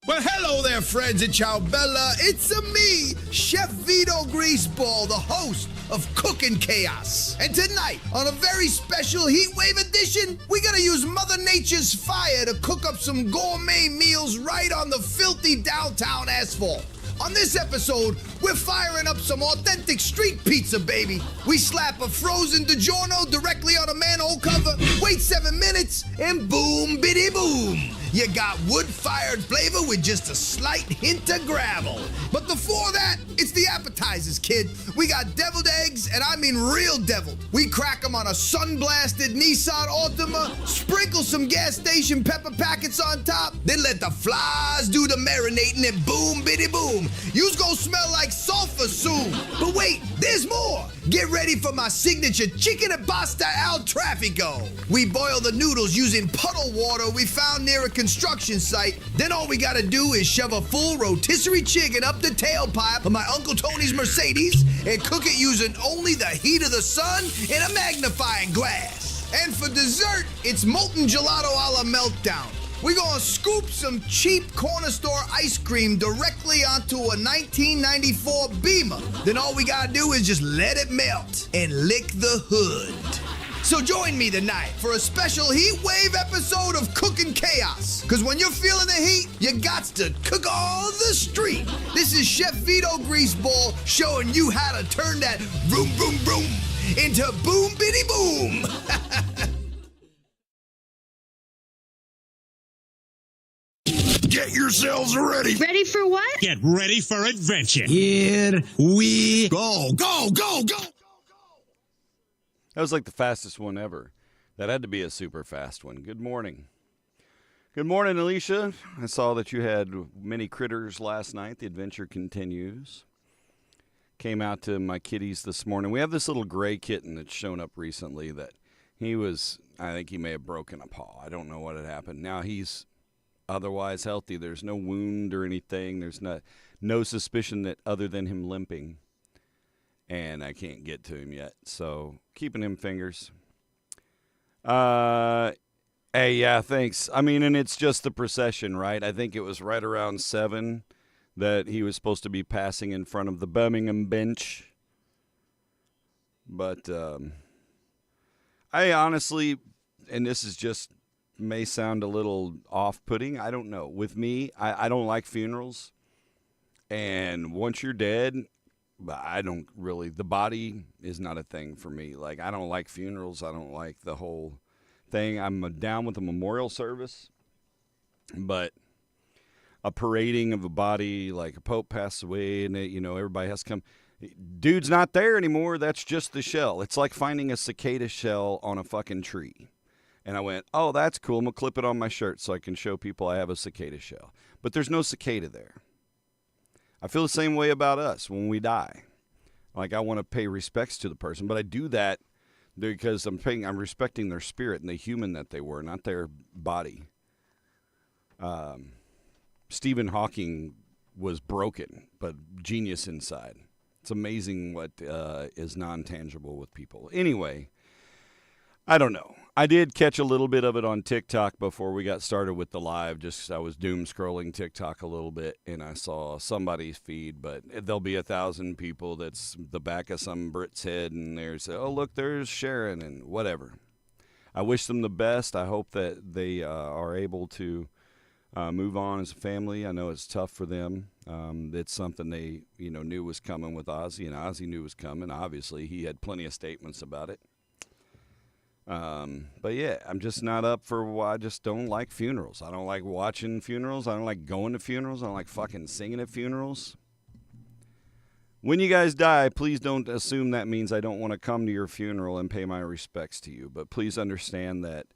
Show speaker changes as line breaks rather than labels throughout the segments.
Well, hello there, friends, and ciao bella. It's me, Chef Vito Greaseball, the host of Cooking Chaos. And tonight, on a very special heat wave edition, we gotta use Mother Nature's fire to cook up some gourmet meals right on the filthy downtown asphalt. On this episode, we're firing up some authentic street pizza, baby. We slap a frozen DiGiorno directly on a manhole cover, wait 7 minutes, and boom, biddy boom. You got wood-fired flavor with just a slight hint of gravel. But before that, it's the appetizers, kid. We got deviled eggs, and I mean real deviled. We crack them on a sun-blasted Nissan Altima, sprinkle some gas station pepper packets on top, then let the flies do the marinating and boom, biddy boom. You's gonna smell like sulfur soon. But wait, there's more. Get ready for my signature chicken and pasta al traffico. We boil the noodles using puddle water we found near a construction site. Then all we gotta do is shove a full rotisserie chicken up the tailpipe of my Uncle Tony's Mercedes and cook it using only the heat of the sun in a magnifying glass. And for dessert, it's molten gelato a la meltdown. We're gonna scoop some cheap corner store ice cream directly onto a 1994 Beamer. Then all we gotta do is just let it melt and lick the hood. So join me tonight for a special heat wave episode of Cooking Chaos. Cause when you're feeling the heat, you gots to cook on the street. This is Chef Vito Greaseball showing you how to turn that vroom vroom vroom into boom biddy boom.
Get yourselves ready.
Ready for what?
Get ready for adventure.
Here we go. Go, go, go.
That was like the fastest one ever. That had to be a super fast one. Good morning. Good morning, Alicia. I saw that you had many critters last night. The adventure continues. Came out to my kitties this morning. We have this little gray kitten that's shown up recently that I think he may have broken a paw. I don't know what had happened. Now he's otherwise healthy. There's no wound or anything. There's no suspicion that other than him limping. And I can't get to him yet. So keeping him fingers. Hey, yeah, thanks. I mean, and it's just the procession, right? I think it was right around 7 that he was supposed to be passing in front of the Birmingham bench. But I honestly, and this is just may sound a little off-putting. I don't know. With me, I don't like funerals. And once you're dead, I don't really, the body is not a thing for me. Like, I don't like funerals. I don't like the whole thing. I'm down with a memorial service. But a parading of a body, like a pope passed away and, everybody has to come. Dude's not there anymore. That's just the shell. It's like finding a cicada shell on a fucking tree. And I went, oh, that's cool. I'm going to clip it on my shirt so I can show people I have a cicada shell. But there's no cicada there. I feel the same way about us when we die. Like, I want to pay respects to the person, but I do that because I'm respecting their spirit and the human that they were, not their body. Stephen Hawking was broken, but genius inside. It's amazing what is non-tangible with people. Anyway, I don't know. I did catch a little bit of it on TikTok before we got started with the live. Just I was doom scrolling TikTok a little bit, and I saw somebody's feed, but there'll be 1,000 people that's the back of some Brit's head, and there's, oh, look, there's Sharon, and whatever. I wish them the best. I hope that they are able to move on as a family. I know it's tough for them. It's something they knew was coming with Ozzy, and Ozzy knew was coming. Obviously, he had plenty of statements about it. But yeah, I'm just not up for, I just don't like funerals. I don't like watching funerals. I don't like going to funerals. I don't like fucking singing at funerals. When you guys die, please don't assume that means I don't want to come to your funeral and pay my respects to you. But please understand that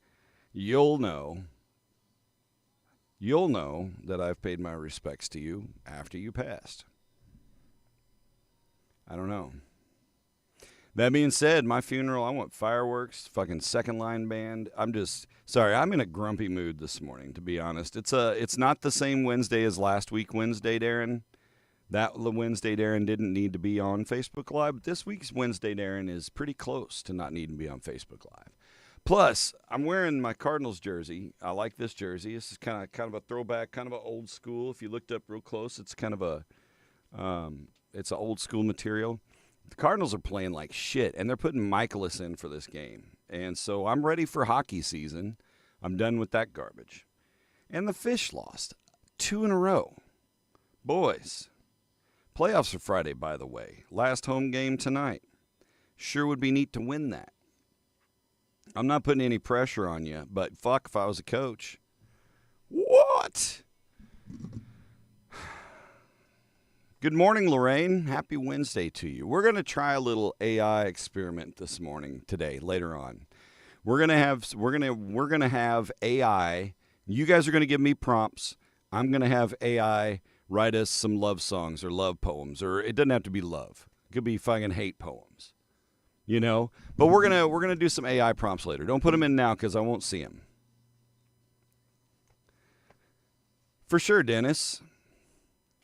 you'll know that I've paid my respects to you after you passed. I don't know. That being said, my funeral, I want fireworks, fucking second line band. I'm in a grumpy mood this morning, to be honest. It's not the same Wednesday as last week Wednesday, Darren. That Wednesday, Darren didn't need to be on Facebook Live. But this week's Wednesday, Darren, is pretty close to not needing to be on Facebook Live. Plus, I'm wearing my Cardinals jersey. I like this jersey. This is kind of a throwback, kind of an old school. If you looked up real close, it's kind of it's an old school material. The Cardinals are playing like shit, and they're putting Michaelis in for this game. And so I'm ready for hockey season. I'm done with that garbage. And the Fish lost 2 in a row. Boys, playoffs are Friday, by the way. Last home game tonight. Sure would be neat to win that. I'm not putting any pressure on you, but fuck if I was a coach. What? Good morning, Lorraine. Happy Wednesday to you. We're going to try a little AI experiment this morning, today, later on. We're going to have AI. You guys are going to give me prompts. I'm going to have AI write us some love songs or love poems, or it doesn't have to be love. It could be fucking hate poems. You know, but we're gonna do some AI prompts later. Don't put them in now because I won't see them. For sure, Dennis.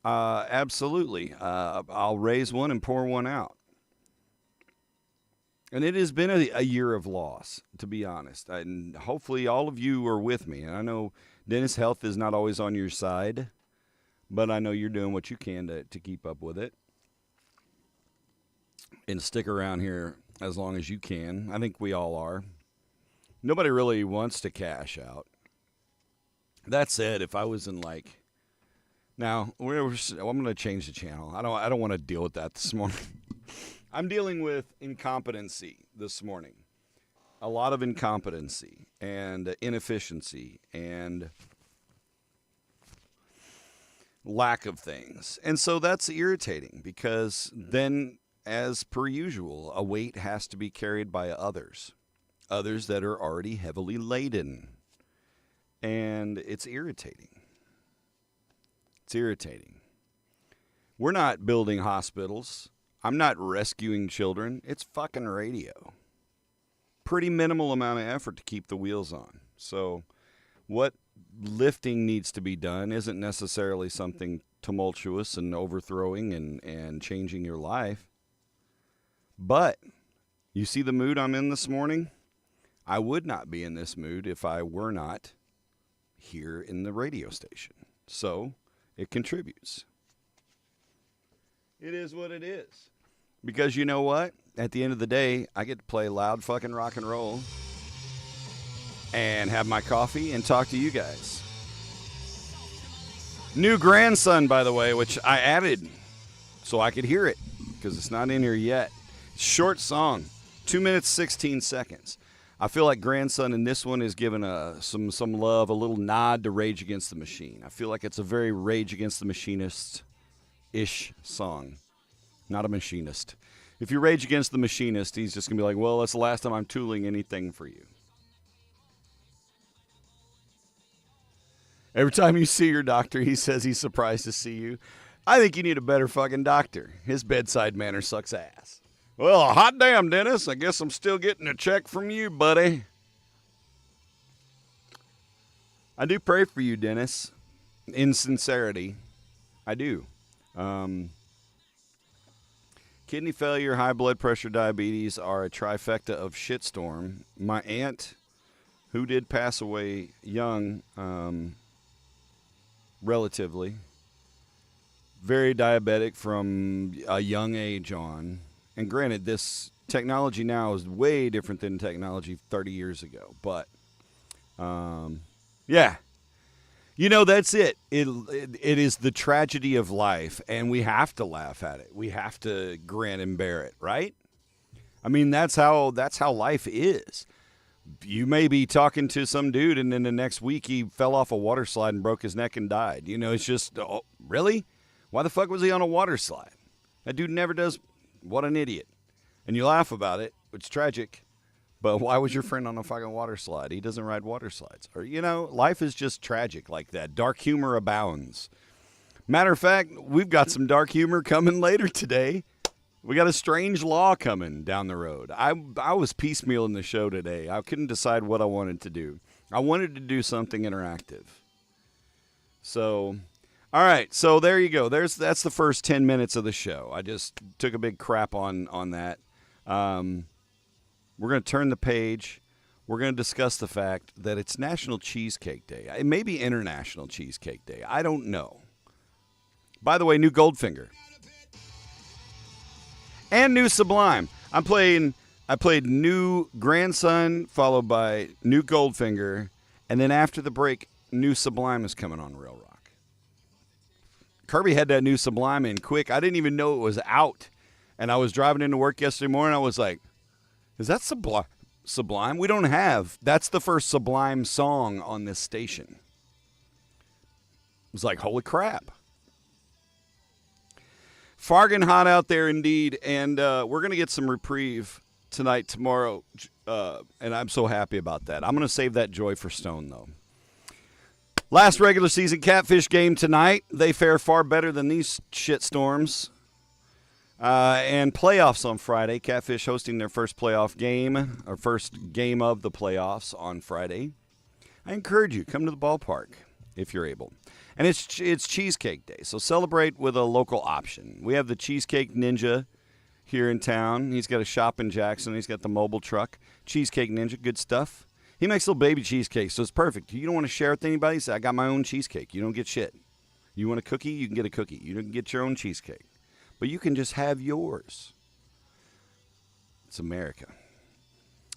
Absolutely. I'll raise one and pour one out. And it has been a year of loss, to be honest. And hopefully all of you are with me. And I know, Dennis, health is not always on your side, but I know you're doing what you can to keep up with it and stick around here as long as you can. I think we all are. Nobody really wants to cash out. That said, if I was in now I'm going to change the channel. I don't want to deal with that this morning. I'm dealing with incompetency this morning. A lot of incompetency and inefficiency and lack of things. And so that's irritating because then, as per usual, a weight has to be carried by others that are already heavily laden. And it's irritating. It's irritating. We're not building hospitals. I'm not rescuing children. It's fucking radio. Pretty minimal amount of effort to keep the wheels on. So what lifting needs to be done isn't necessarily something tumultuous and overthrowing and changing your life. But you see the mood I'm in this morning? I would not be in this mood if I were not here in the radio station. So it contributes. It is what it is. Because you know what? At the end of the day, I get to play loud fucking rock and roll and have my coffee and talk to you guys. New grandson, by the way, which I added so I could hear it because it's not in here yet. Short song, 2 minutes, 16 seconds. I feel like grandson in this one is given some love, a little nod to Rage Against the Machine. I feel like it's a very Rage Against the Machinist-ish song. Not a machinist. If you Rage Against the Machinist, he's just going to be like, well, that's the last time I'm tooling anything for you. Every time you see your doctor, he says he's surprised to see you. I think you need a better fucking doctor. His bedside manner sucks ass. Well, hot damn, Dennis. I guess I'm still getting a check from you, buddy. I do pray for you, Dennis. In sincerity. I do. Kidney failure, high blood pressure, diabetes are a trifecta of shitstorm. My aunt, who did pass away young, relatively, very diabetic from a young age on. And granted, this technology now is way different than technology 30 years ago. But, yeah. You know, that's it. It is the tragedy of life, and we have to laugh at it. We have to grin and bear it, right? I mean, that's how life is. You may be talking to some dude, and then the next week he fell off a water slide and broke his neck and died. You know, it's just, oh, really? Why the fuck was he on a water slide? That dude never does. What an idiot. And you laugh about it, which is tragic. But why was your friend on a fucking water slide? He doesn't ride water slides. Or, you know, life is just tragic like that. Dark humor abounds. Matter of fact, we've got some dark humor coming later today. We got a strange law coming down the road. I was piecemeal in the show today. I couldn't decide what I wanted to do. I wanted to do something interactive. So, all right. So there you go. That's the first 10 minutes of the show. I just took a big crap on that. We're going to turn the page. we're going to discuss the fact that it's National Cheesecake Day. It may be International Cheesecake Day. I don't know. By the way, new Goldfinger. And new Sublime. I played new Grandson, followed by new Goldfinger, and then after the break, new Sublime is coming on Rail Rock. Kirby had that new Sublime in quick. I didn't even know it was out. And I was driving into work yesterday morning. I was like, is that Sublime? We don't have. That's the first Sublime song on this station. It was like, holy crap. Fargan hot out there indeed. And we're going to get some reprieve tonight, tomorrow. And I'm so happy about that. I'm going to save that joy for Stone, though. Last regular season Catfish game tonight. They fare far better than these shit storms. And playoffs on Friday. Catfish hosting their first playoff game, or first game of the playoffs on Friday. I encourage you, come to the ballpark if you're able. And it's Cheesecake Day, so celebrate with a local option. We have the Cheesecake Ninja here in town. He's got a shop in Jackson. He's got the mobile truck. Cheesecake Ninja, good stuff. He makes little baby cheesecakes, so it's perfect. You don't want to share with anybody? Say, I got my own cheesecake. You don't get shit. You want a cookie? You can get a cookie. You can get your own cheesecake. But you can just have yours. It's America.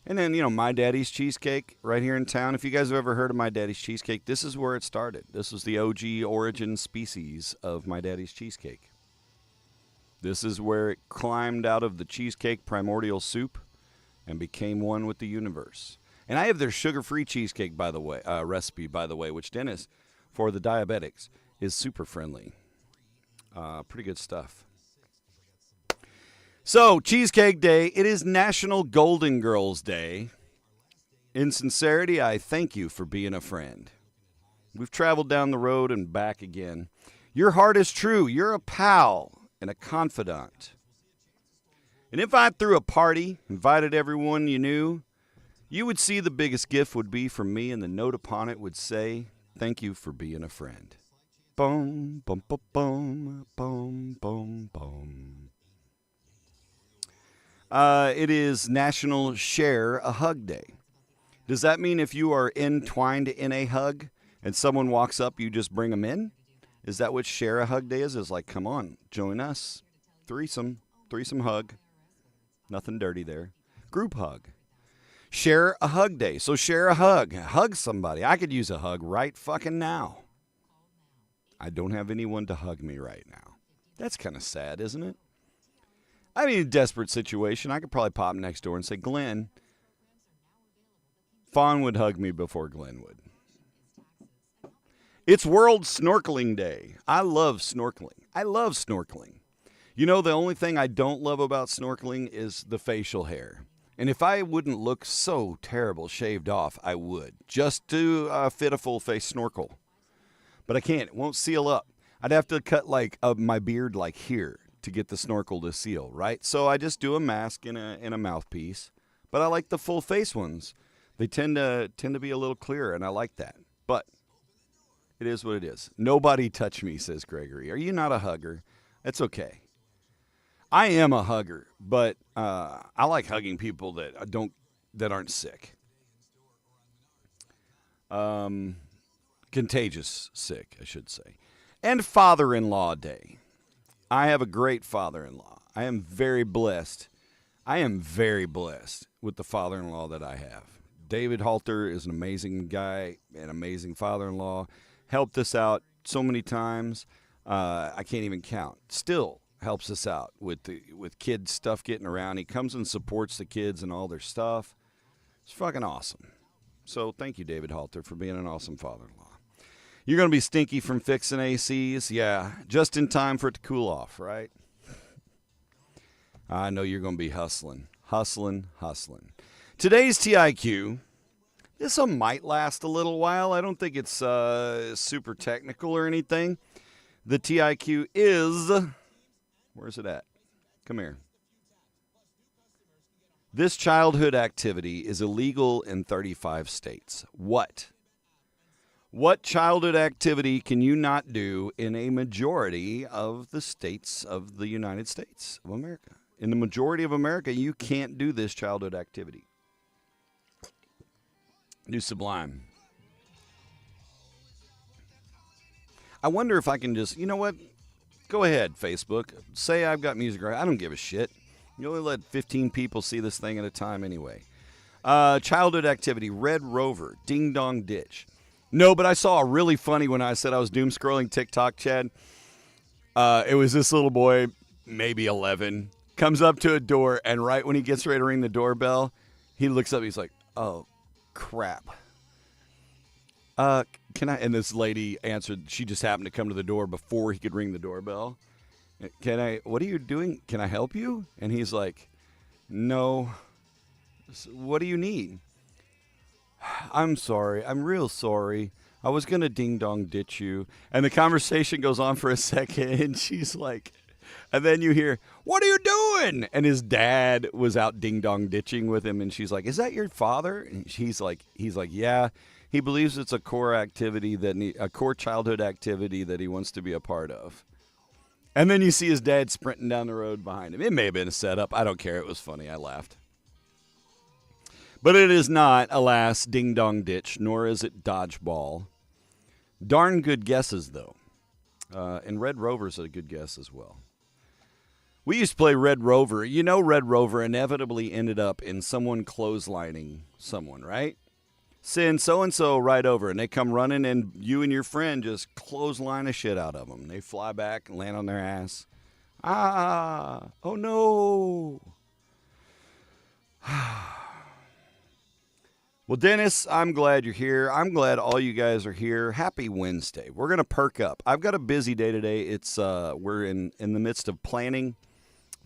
And then, My Daddy's Cheesecake right here in town. If you guys have ever heard of My Daddy's Cheesecake, this is where it started. This was the OG origin species of My Daddy's Cheesecake. This is where it climbed out of the cheesecake primordial soup and became one with the universe. And I have their sugar-free cheesecake, by the way, recipe, by the way, which Dennis, for the diabetics, is super friendly. Pretty good stuff. So, Cheesecake Day, it is National Golden Girls Day. In sincerity, I thank you for being a friend. We've traveled down the road and back again. Your heart is true. You're a pal and a confidant. And if I threw a party, invited everyone you knew, you would see the biggest gift would be from me, and the note upon it would say, thank you for being a friend. Boom, boom, boom, boom, boom, boom, boom. It is National Share a Hug Day. Does that mean if you are entwined in a hug and someone walks up, you just bring them in? Is that what Share a Hug Day is? It's like, come on, join us. Threesome hug. Nothing dirty there. Group hug. Share a Hug Day. So share a hug. Hug somebody. I could use a hug right fucking now. I don't have anyone to hug me right now. That's kind of sad, isn't it? I mean, a desperate situation. I could probably pop next door and say, Glenn, Fawn would hug me before Glenn would. It's World Snorkeling Day. I love snorkeling. The only thing I don't love about snorkeling is the facial hair. And if I wouldn't look so terrible shaved off, I would. Just to fit a full face snorkel. But I can't. It won't seal up. I'd have to cut my beard here to get the snorkel to seal, right? So I just do a mask and a mouthpiece. But I like the full face ones. They tend to be a little clearer, and I like that. But it is what it is. Nobody touch me, says Gregory. Are you not a hugger? That's okay. I am a hugger, but I like hugging people that aren't sick. Contagious sick, I should say. And Father-in-Law Day. I have a great father-in-law. I am very blessed with the father-in-law that I have. David Halter is an amazing guy, an amazing father-in-law. Helped us out so many times. I can't even count. Still helps us out with kids stuff getting around. He comes and supports the kids and all their stuff. It's fucking awesome. So thank you, David Halter, for being an awesome father-in-law. You're going to be stinky from fixing ACs? Yeah, just in time for it to cool off, right? I know you're going to be hustling. Today's TIQ, this one might last a little while. I don't think it's super technical or anything. The TIQ is, where's it at? Come here. This childhood activity is illegal in 35 states. What? What childhood activity can you not do in a majority of the states of the United States of America? In the majority of America, you can't do this childhood activity. Do Sublime. I wonder if I can just, you know what? Go ahead, Facebook. Say I've got music right. I don't give a shit. You only let 15 people see this thing at a time anyway. Childhood activity, Red Rover, Ding Dong Ditch. No, but I saw a really funny when I said I was doom scrolling TikTok, Chad. It was this little boy, maybe 11, comes up to a door, and right when he gets ready to ring the doorbell, he looks up, he's like, oh, crap. Can I? And this lady answered, she just happened to come to the door before he could ring the doorbell. What are you doing? Can I help you? And he's like, no. What do you need? I'm sorry. I'm real sorry. I was going to ding dong ditch you. And the conversation goes on for a second, and she's like, and then you hear, what are you doing? And his dad was out ding dong ditching with him, and she's like, is that your father? And he's like, yeah. He believes it's a core activity a core childhood activity that he wants to be a part of. And then you see his dad sprinting down the road behind him. It may have been a setup. I don't care. It was funny. I laughed. But it is not, alas, Ding Dong Ditch, nor is it Dodgeball. Darn good guesses, though. And Red Rover's a good guess as well. We used to play Red Rover. You know Red Rover inevitably ended up in someone clotheslining someone, right? Send so-and-so right over, and they come running, and you and your friend just clothesline the shit out of them. They fly back and land on their ass. Ah, oh no. Well, Dennis, I'm glad you're here. I'm glad all you guys are here. Happy Wednesday. We're going to perk up. I've got a busy day today. It's we're in the midst of planning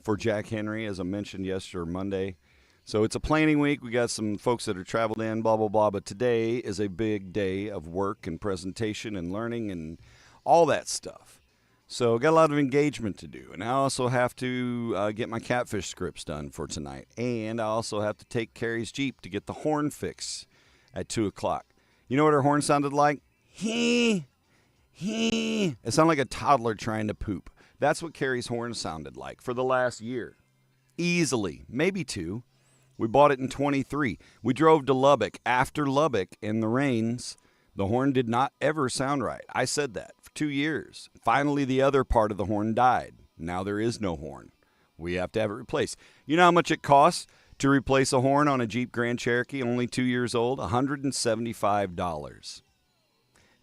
for Jack Henry, as I mentioned yesterday, Monday. So it's a planning week. We got some folks that are traveled in, blah, blah, blah. But today is a big day of work and presentation and learning and all that stuff. So got a lot of engagement to do. And I also have to get my Catfish scripts done for tonight. And I also have to take Carrie's Jeep to get the horn fixed at 2 o'clock. You know what her horn sounded like? Hee. It sounded like a toddler trying to poop. That's what Carrie's horn sounded like for the last year. Easily. Maybe 2. We bought it in 23. We drove to Lubbock. After Lubbock in the rains, the horn did not ever sound right. I said that for 2 years. Finally, the other part of the horn died. Now there is no horn. We have to have it replaced. You know how much it costs to replace a horn on a Jeep Grand Cherokee, only 2 years old? $175.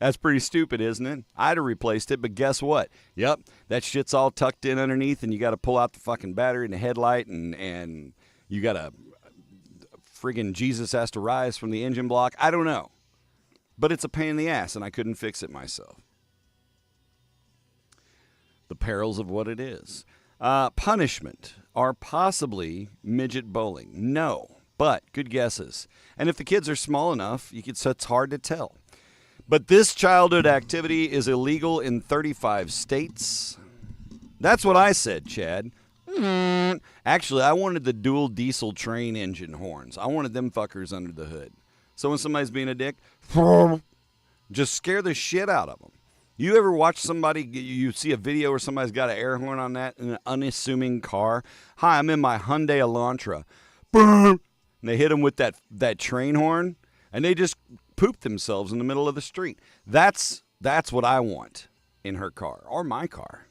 That's pretty stupid, isn't it? I'd have replaced it, but guess what? Yep, that shit's all tucked in underneath, and you got to pull out the fucking battery and the headlight, and you got to friggin' Jesus has to rise from the engine block. I don't know. But it's a pain in the ass, and I couldn't fix it myself. The perils of what it is. Punishment or possibly midget bowling. No, but good guesses. And if the kids are small enough, it's hard to tell. But this childhood activity is illegal in 35 states. That's what I said, Chad. Actually, I wanted the dual diesel train engine horns. I wanted them fuckers under the hood. So when somebody's being a dick, just scare the shit out of them. You ever watch somebody, you see a video where somebody's got an air horn on that in an unassuming car? Hi, I'm in my Hyundai Elantra. And they hit them with that train horn, and they just poop themselves in the middle of the street. That's what I want in her car, or my car.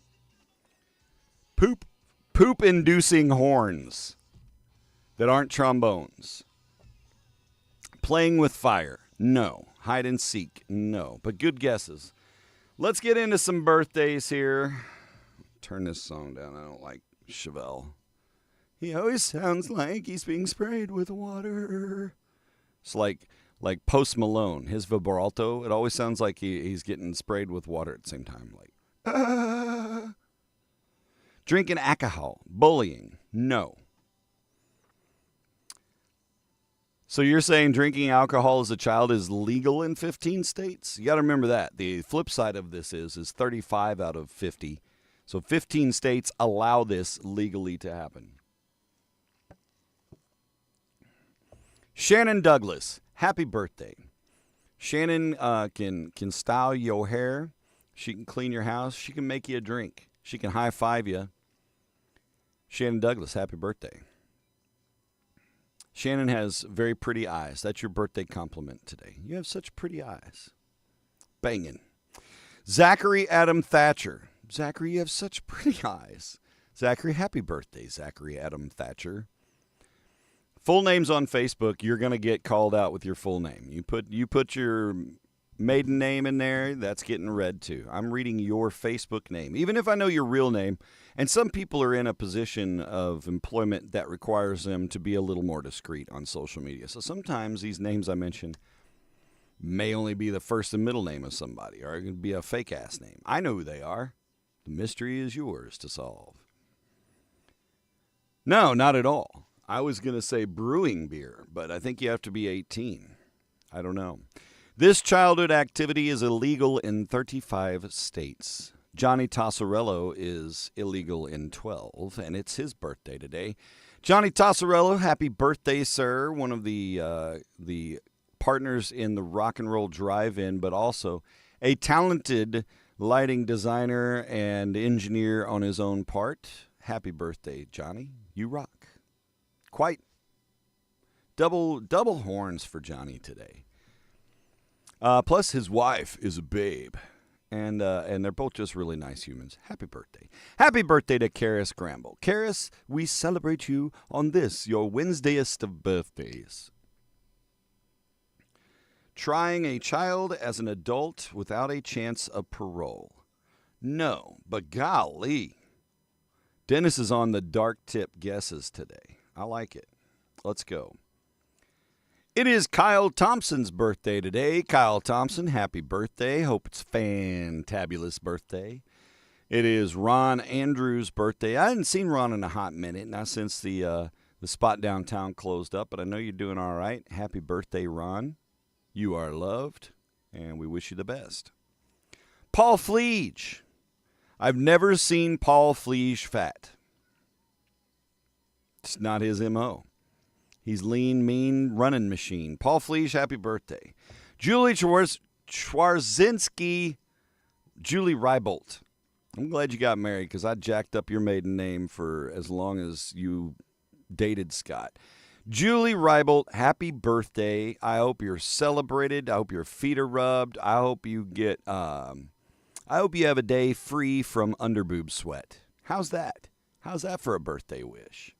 Poop-inducing horns that aren't trombones. Playing with fire. No. Hide and seek. No. But good guesses. Let's get into some birthdays here. Turn this song down. I don't like Chevelle. He always sounds like he's being sprayed with water. It's like Post Malone. His vibrato, it always sounds like he's getting sprayed with water at the same time. Like, Drinking alcohol. Bullying. No. So you're saying drinking alcohol as a child is legal in 15 states? You got to remember that. The flip side of this is 35 out of 50. So 15 states allow this legally to happen. Shannon Douglas, happy birthday. Shannon can style your hair. She can clean your house. She can make you a drink. She can high-five you. Shannon Douglas, happy birthday. Shannon has very pretty eyes. That's your birthday compliment today. You have such pretty eyes. Banging. Zachary Adam Thatcher. Zachary, you have such pretty eyes. Zachary, happy birthday, Zachary Adam Thatcher. Full names on Facebook, you're going to get called out with your full name. You put your maiden name in there, that's getting read too. I'm reading your Facebook name, even if I know your real name. And some people are in a position of employment that requires them to be a little more discreet on social media. So sometimes these names I mention may only be the first and middle name of somebody, or it could be a fake-ass name. I know who they are. The mystery is yours to solve. No, not at all. I was going to say brewing beer, but I think you have to be 18. I don't know. This childhood activity is illegal in 35 states. Johnny Tossarello is illegal in 12, and it's his birthday today. Johnny Tossarello, happy birthday, sir. One of the partners in the Rock and Roll Drive-In, but also a talented lighting designer and engineer on his own part. Happy birthday, Johnny. You rock. Quite double horns for Johnny today. Plus, his wife is a babe. And they're both just really nice humans. Happy birthday. Happy birthday to Karis Gramble. Karis, we celebrate you on this, your Wednesdayest of birthdays. Trying a child as an adult without a chance of parole. No, but golly. Dennis is on the dark tip guesses today. I like it. Let's go. It is Kyle Thompson's birthday today. Kyle Thompson, happy birthday. Hope it's fantabulous birthday. It is Ron Andrews' birthday. I hadn't seen Ron in a hot minute, not since the spot downtown closed up, but I know you're doing all right. Happy birthday, Ron. You are loved, and we wish you the best. Paul Fleege. I've never seen Paul Fleege fat. It's not his M.O. He's lean, mean, running machine. Paul Fleege, happy birthday. Julie Schwarzinski, Julie Reibolt. I'm glad you got married because I jacked up your maiden name for as long as you dated Scott. Julie Reibolt, happy birthday. I hope you're celebrated. I hope your feet are rubbed. I hope you get, I hope you have a day free from underboob sweat. How's that? How's that for a birthday wish?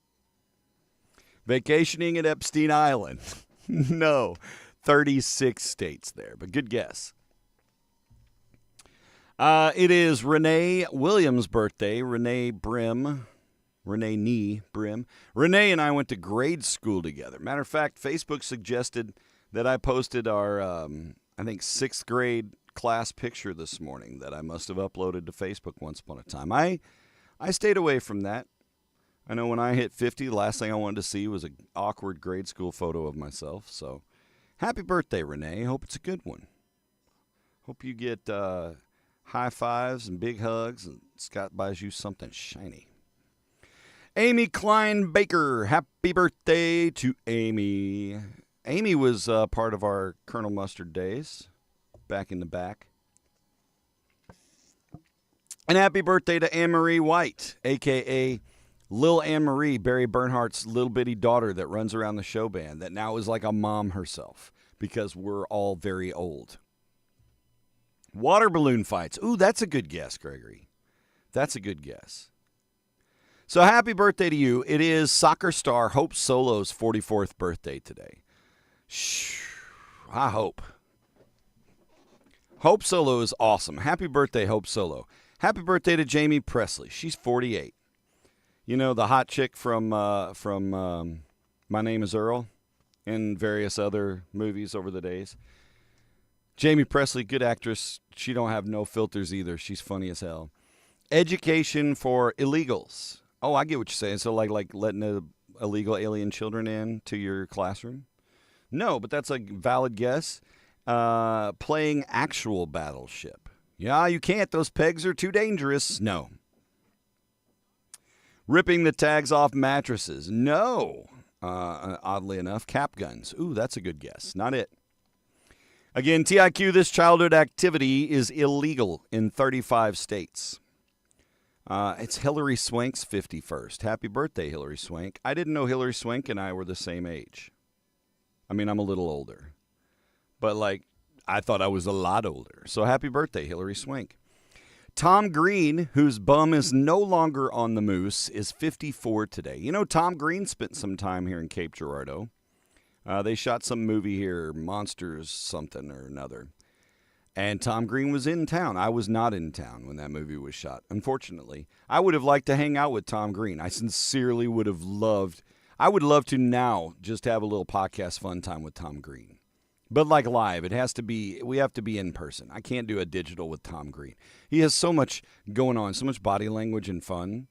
Vacationing at Epstein Island. No, 36 states there, but good guess. It is Renee Williams' birthday. Renee Brim. Renee and I went to grade school together. Matter of fact, Facebook suggested that I posted our, I think, 6th grade class picture this morning that I must have uploaded to Facebook once upon a time. I stayed away from that. I know when I hit 50, the last thing I wanted to see was an awkward grade school photo of myself. So, happy birthday, Renee. Hope it's a good one. Hope you get high fives and big hugs, and Scott buys you something shiny. Amy Klein Baker. Happy birthday to Amy. Amy was part of our Colonel Mustard days back in the back. And happy birthday to Anne-Marie White, a.k.a. Lil Anne-Marie, Barry Bernhardt's little bitty daughter that runs around the show band that now is like a mom herself because we're all very old. Water balloon fights. Ooh, that's a good guess, Gregory. That's a good guess. So happy birthday to you. It is soccer star Hope Solo's 44th birthday today. I hope. Hope Solo is awesome. Happy birthday, Hope Solo. Happy birthday to Jamie Presley. She's 48. You know, the hot chick from My Name is Earl and various other movies over the days. Jamie Presley, good actress. She don't have no filters either. She's funny as hell. Education for illegals. Oh, I get what you're saying. So like letting illegal alien children in to your classroom? No, but that's a valid guess. Playing actual Battleship. Yeah, you can't. Those pegs are too dangerous. No. Ripping the tags off mattresses. No. Oddly enough, cap guns. Ooh, that's a good guess. Not it. Again, TIQ, this childhood activity is illegal in 35 states. It's Hillary Swank's 51st. Happy birthday, Hillary Swank. I didn't know Hillary Swank and I were the same age. I mean, I'm a little older. But, like, I thought I was a lot older. So happy birthday, Hillary Swank. Tom Green, whose bum is no longer on the moose, is 54 today. You know, Tom Green spent some time here in Cape Girardeau. They shot some movie here, Monsters something or another. And Tom Green was in town. I was not in town when that movie was shot, unfortunately. I would have liked to hang out with Tom Green. I sincerely would have loved, I would love to now just have a little podcast fun time with Tom Green. But like live, it has to be, we have to be in person. I can't do a digital with Tom Green. He has so much going on, so much body language and fun.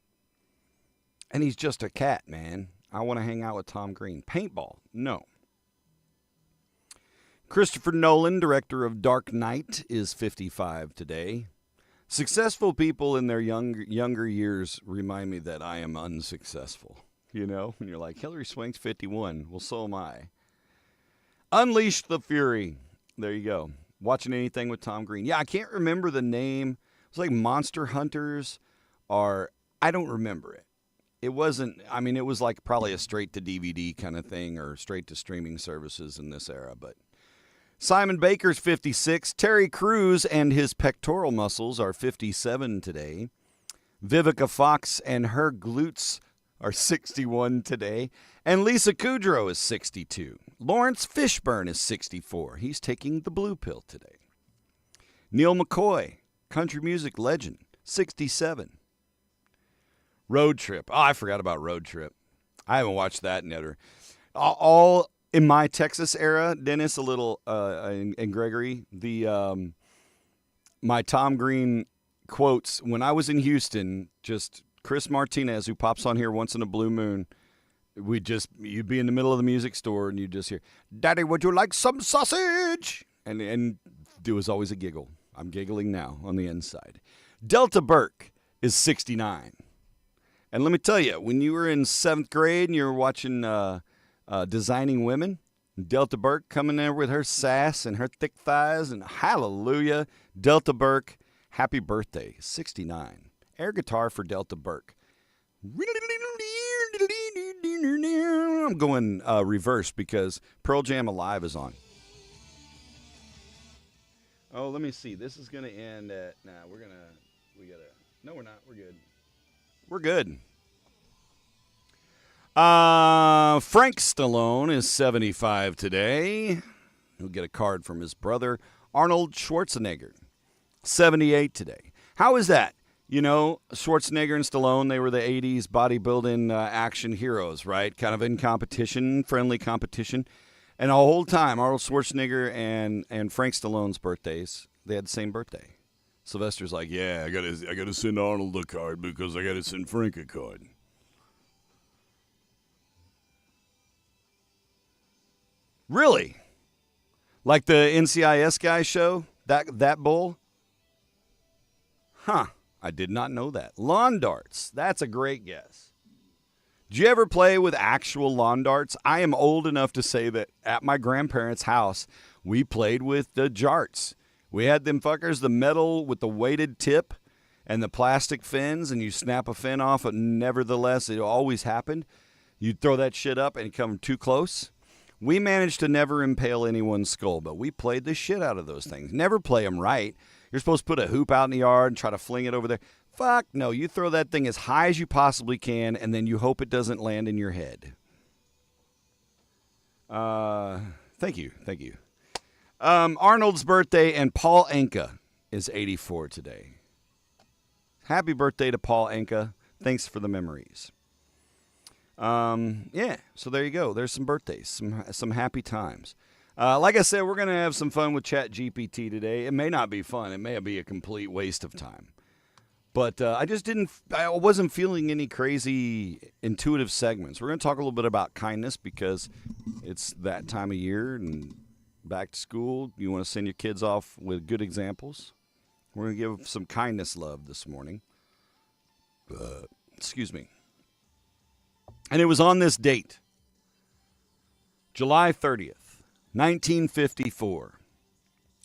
And he's just a cat, man. I want to hang out with Tom Green. Paintball, no. Christopher Nolan, director of Dark Knight, is 55 today. Successful people in their younger years remind me that I am unsuccessful. You know, when you're like, Hillary Swank's 51. Well, so am I. Unleash the Fury. There you go. Watching anything with Tom Green. Yeah, I can't remember the name. It's like Monster Hunters or I don't remember it. It wasn't, I mean, it was like probably a straight to DVD kind of thing or straight to streaming services in this era, but Simon Baker's 56. Terry Crews and his pectoral muscles are 57 today. Vivica Fox and her glutes are 61 today. And Lisa Kudrow is 62. Lawrence Fishburne is 64. He's taking the blue pill today. Neil McCoy, country music legend, 67. Road Trip. Oh, I forgot about Road Trip. I haven't watched that in ever. All in my Texas era, Dennis, a little, and Gregory, my Tom Green quotes when I was in Houston, just Chris Martinez, who pops on here once in a blue moon, you'd be in the middle of the music store and you'd just hear, Daddy, would you like some sausage? And there was always a giggle. I'm giggling now on the inside. Delta Burke is 69. And let me tell you, when you were in 7th grade and you were watching Designing Women, Delta Burke coming there with her sass and her thick thighs, and hallelujah, Delta Burke, happy birthday, 69. Air guitar for Delta Burke. I'm going reverse because Pearl Jam Alive is on. Oh, let me see. This is going to end at, no, we're not. We're good. We're good. Frank Stallone is 75 today. He'll get a card from his brother, Arnold Schwarzenegger, 78 today. How is that? You know, Schwarzenegger and Stallone, they were the 80s bodybuilding action heroes, right? Kind of in competition, friendly competition. And the whole time, Arnold Schwarzenegger and Frank Stallone's birthdays, they had the same birthday. Sylvester's like, yeah, I gotta send Arnold a card because I gotta send Frank a card. Really? Like the NCIS guy show? That bull? Huh. I did not know that. Lawn darts. That's a great guess. Did you ever play with actual lawn darts? I am old enough to say that at my grandparents' house, we played with the jarts. We had them fuckers, the metal with the weighted tip and the plastic fins, and you snap a fin off, but nevertheless, it always happened. You'd throw that shit up and come too close. We managed to never impale anyone's skull, but we played the shit out of those things. Never play them right. You're supposed to put a hoop out in the yard and try to fling it over there. Fuck no, you throw that thing as high as you possibly can, and then you hope it doesn't land in your head. Thank you. Arnold's birthday, and Paul Anka is 84 today. Happy birthday to Paul Anka. Thanks for the memories. Yeah, so there you go. There's some birthdays, some happy times. Like I said, we're going to have some fun with ChatGPT today. It may not be fun. It may be a complete waste of time. But I wasn't feeling any crazy intuitive segments. We're going to talk a little bit about kindness because it's that time of year and back to school. You want to send your kids off with good examples. We're going to give some kindness love this morning. Excuse me. And it was on this date, July 30th, 1954,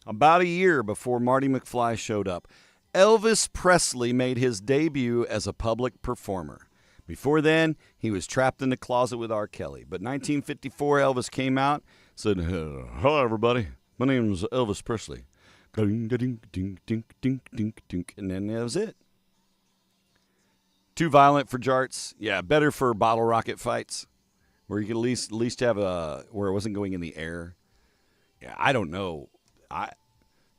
about a year before Marty McFly showed up. Elvis Presley made his debut as a public performer. Before then, he was trapped in the closet with R. Kelly. But 1954, Elvis came out, said, "Hello, everybody. My name is Elvis Presley." And then that was it. Too violent for jarts. Yeah, better for bottle rocket fights, where you could at least have where it wasn't going in the air. Yeah, I don't know.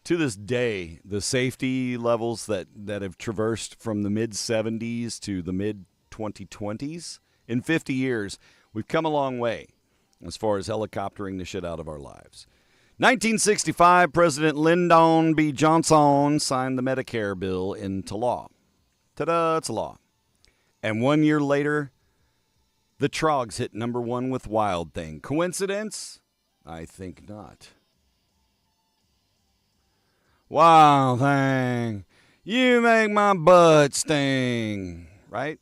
To this day, the safety levels that have traversed from the mid-'70s to the mid-2020s, in 50 years, we've come a long way as far as helicoptering the shit out of our lives. 1965, President Lyndon B. Johnson signed the Medicare bill into law. Ta-da, it's a law. And 1 year later, the Trogs hit #1 with Wild Thing. Coincidence? I think not. Wild Thing, you make my butt sting. Right?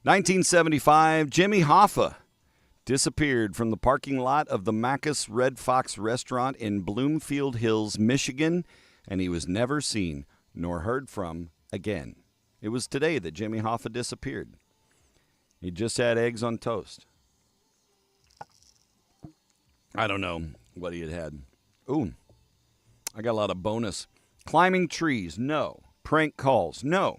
1975, Jimmy Hoffa disappeared from the parking lot of the Macus Red Fox restaurant in Bloomfield Hills, Michigan, and he was never seen nor heard from again. It was today that Jimmy Hoffa disappeared. He just had eggs on toast. I don't know what he had. Ooh, I got a lot of bonus. Climbing trees, no. Prank calls, no.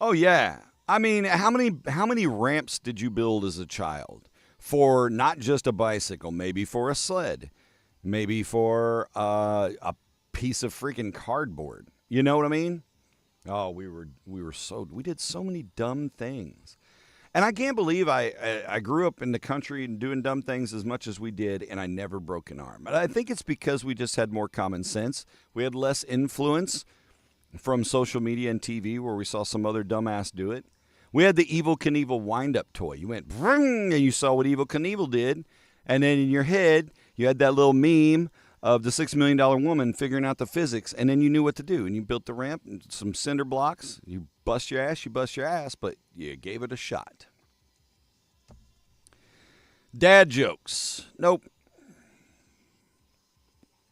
Oh, yeah. I mean, how many ramps did you build as a child for not just a bicycle, maybe for a sled, maybe for a piece of freaking cardboard? You know what I mean? Oh, we did so many dumb things. And I can't believe I grew up in the country and doing dumb things as much as we did, and I never broke an arm. But I think it's because we just had more common sense. We had less influence from social media and TV where we saw some other dumbass do it. We had the Evel Knievel wind-up toy. You went, and you saw what Evel Knievel did. And then in your head, you had that little meme of the $6 Million Woman figuring out the physics. And then you knew what to do. And you built the ramp, and some cinder blocks. You bust your ass, but you gave it a shot. Dad jokes. Nope.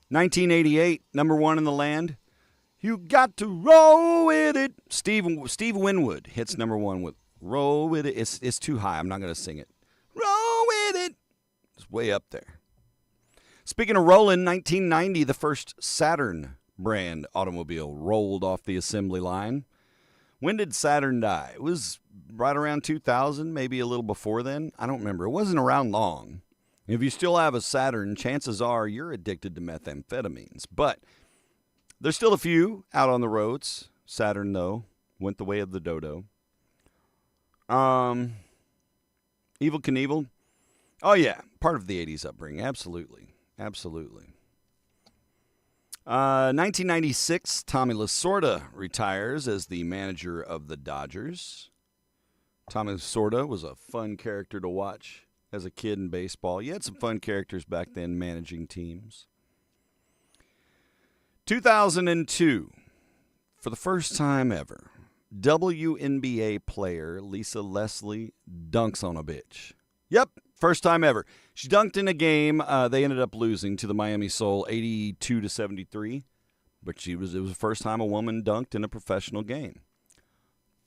1988, #1 in the land. You got to roll with it. Steve Winwood hits #1 with "Roll with It." It's too high. I'm not going to sing it. Roll with it. It's way up there. Speaking of rolling, 1990, the first Saturn brand automobile rolled off the assembly line. When did Saturn die? It was right around 2000, maybe a little before then. I don't remember. It wasn't around long. If you still have a Saturn, chances are you're addicted to methamphetamines. But there's still a few out on the roads. Saturn, though, went the way of the dodo. Evel Knievel. Oh, yeah. Part of the 80s upbringing. Absolutely. 1996, Tommy Lasorda retires as the manager of the Dodgers. Tommy Lasorda was a fun character to watch as a kid in baseball. You had some fun characters back then managing teams. 2002, for the first time ever, WNBA player Lisa Leslie dunks on a bitch. Yep, first time ever. She dunked in a game. They ended up losing to the Miami Soul 82-73. But it was the first time a woman dunked in a professional game.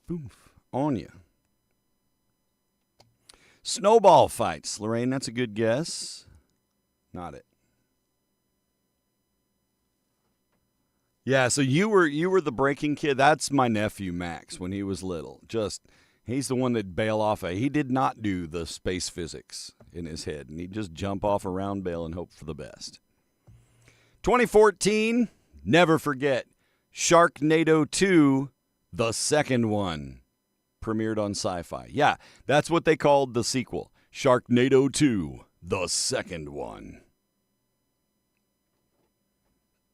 Boof, on ya. Snowball fights. Lorraine, that's a good guess. Not it. Yeah, so you were the breaking kid. That's my nephew, Max, when he was little. He's the one that bail off. He did not do the space physics in his head, and he'd just jump off a round bale and hope for the best. 2014, never forget, Sharknado 2, the second one, premiered on Sci-Fi. Yeah, that's what they called the sequel, Sharknado 2, the second one.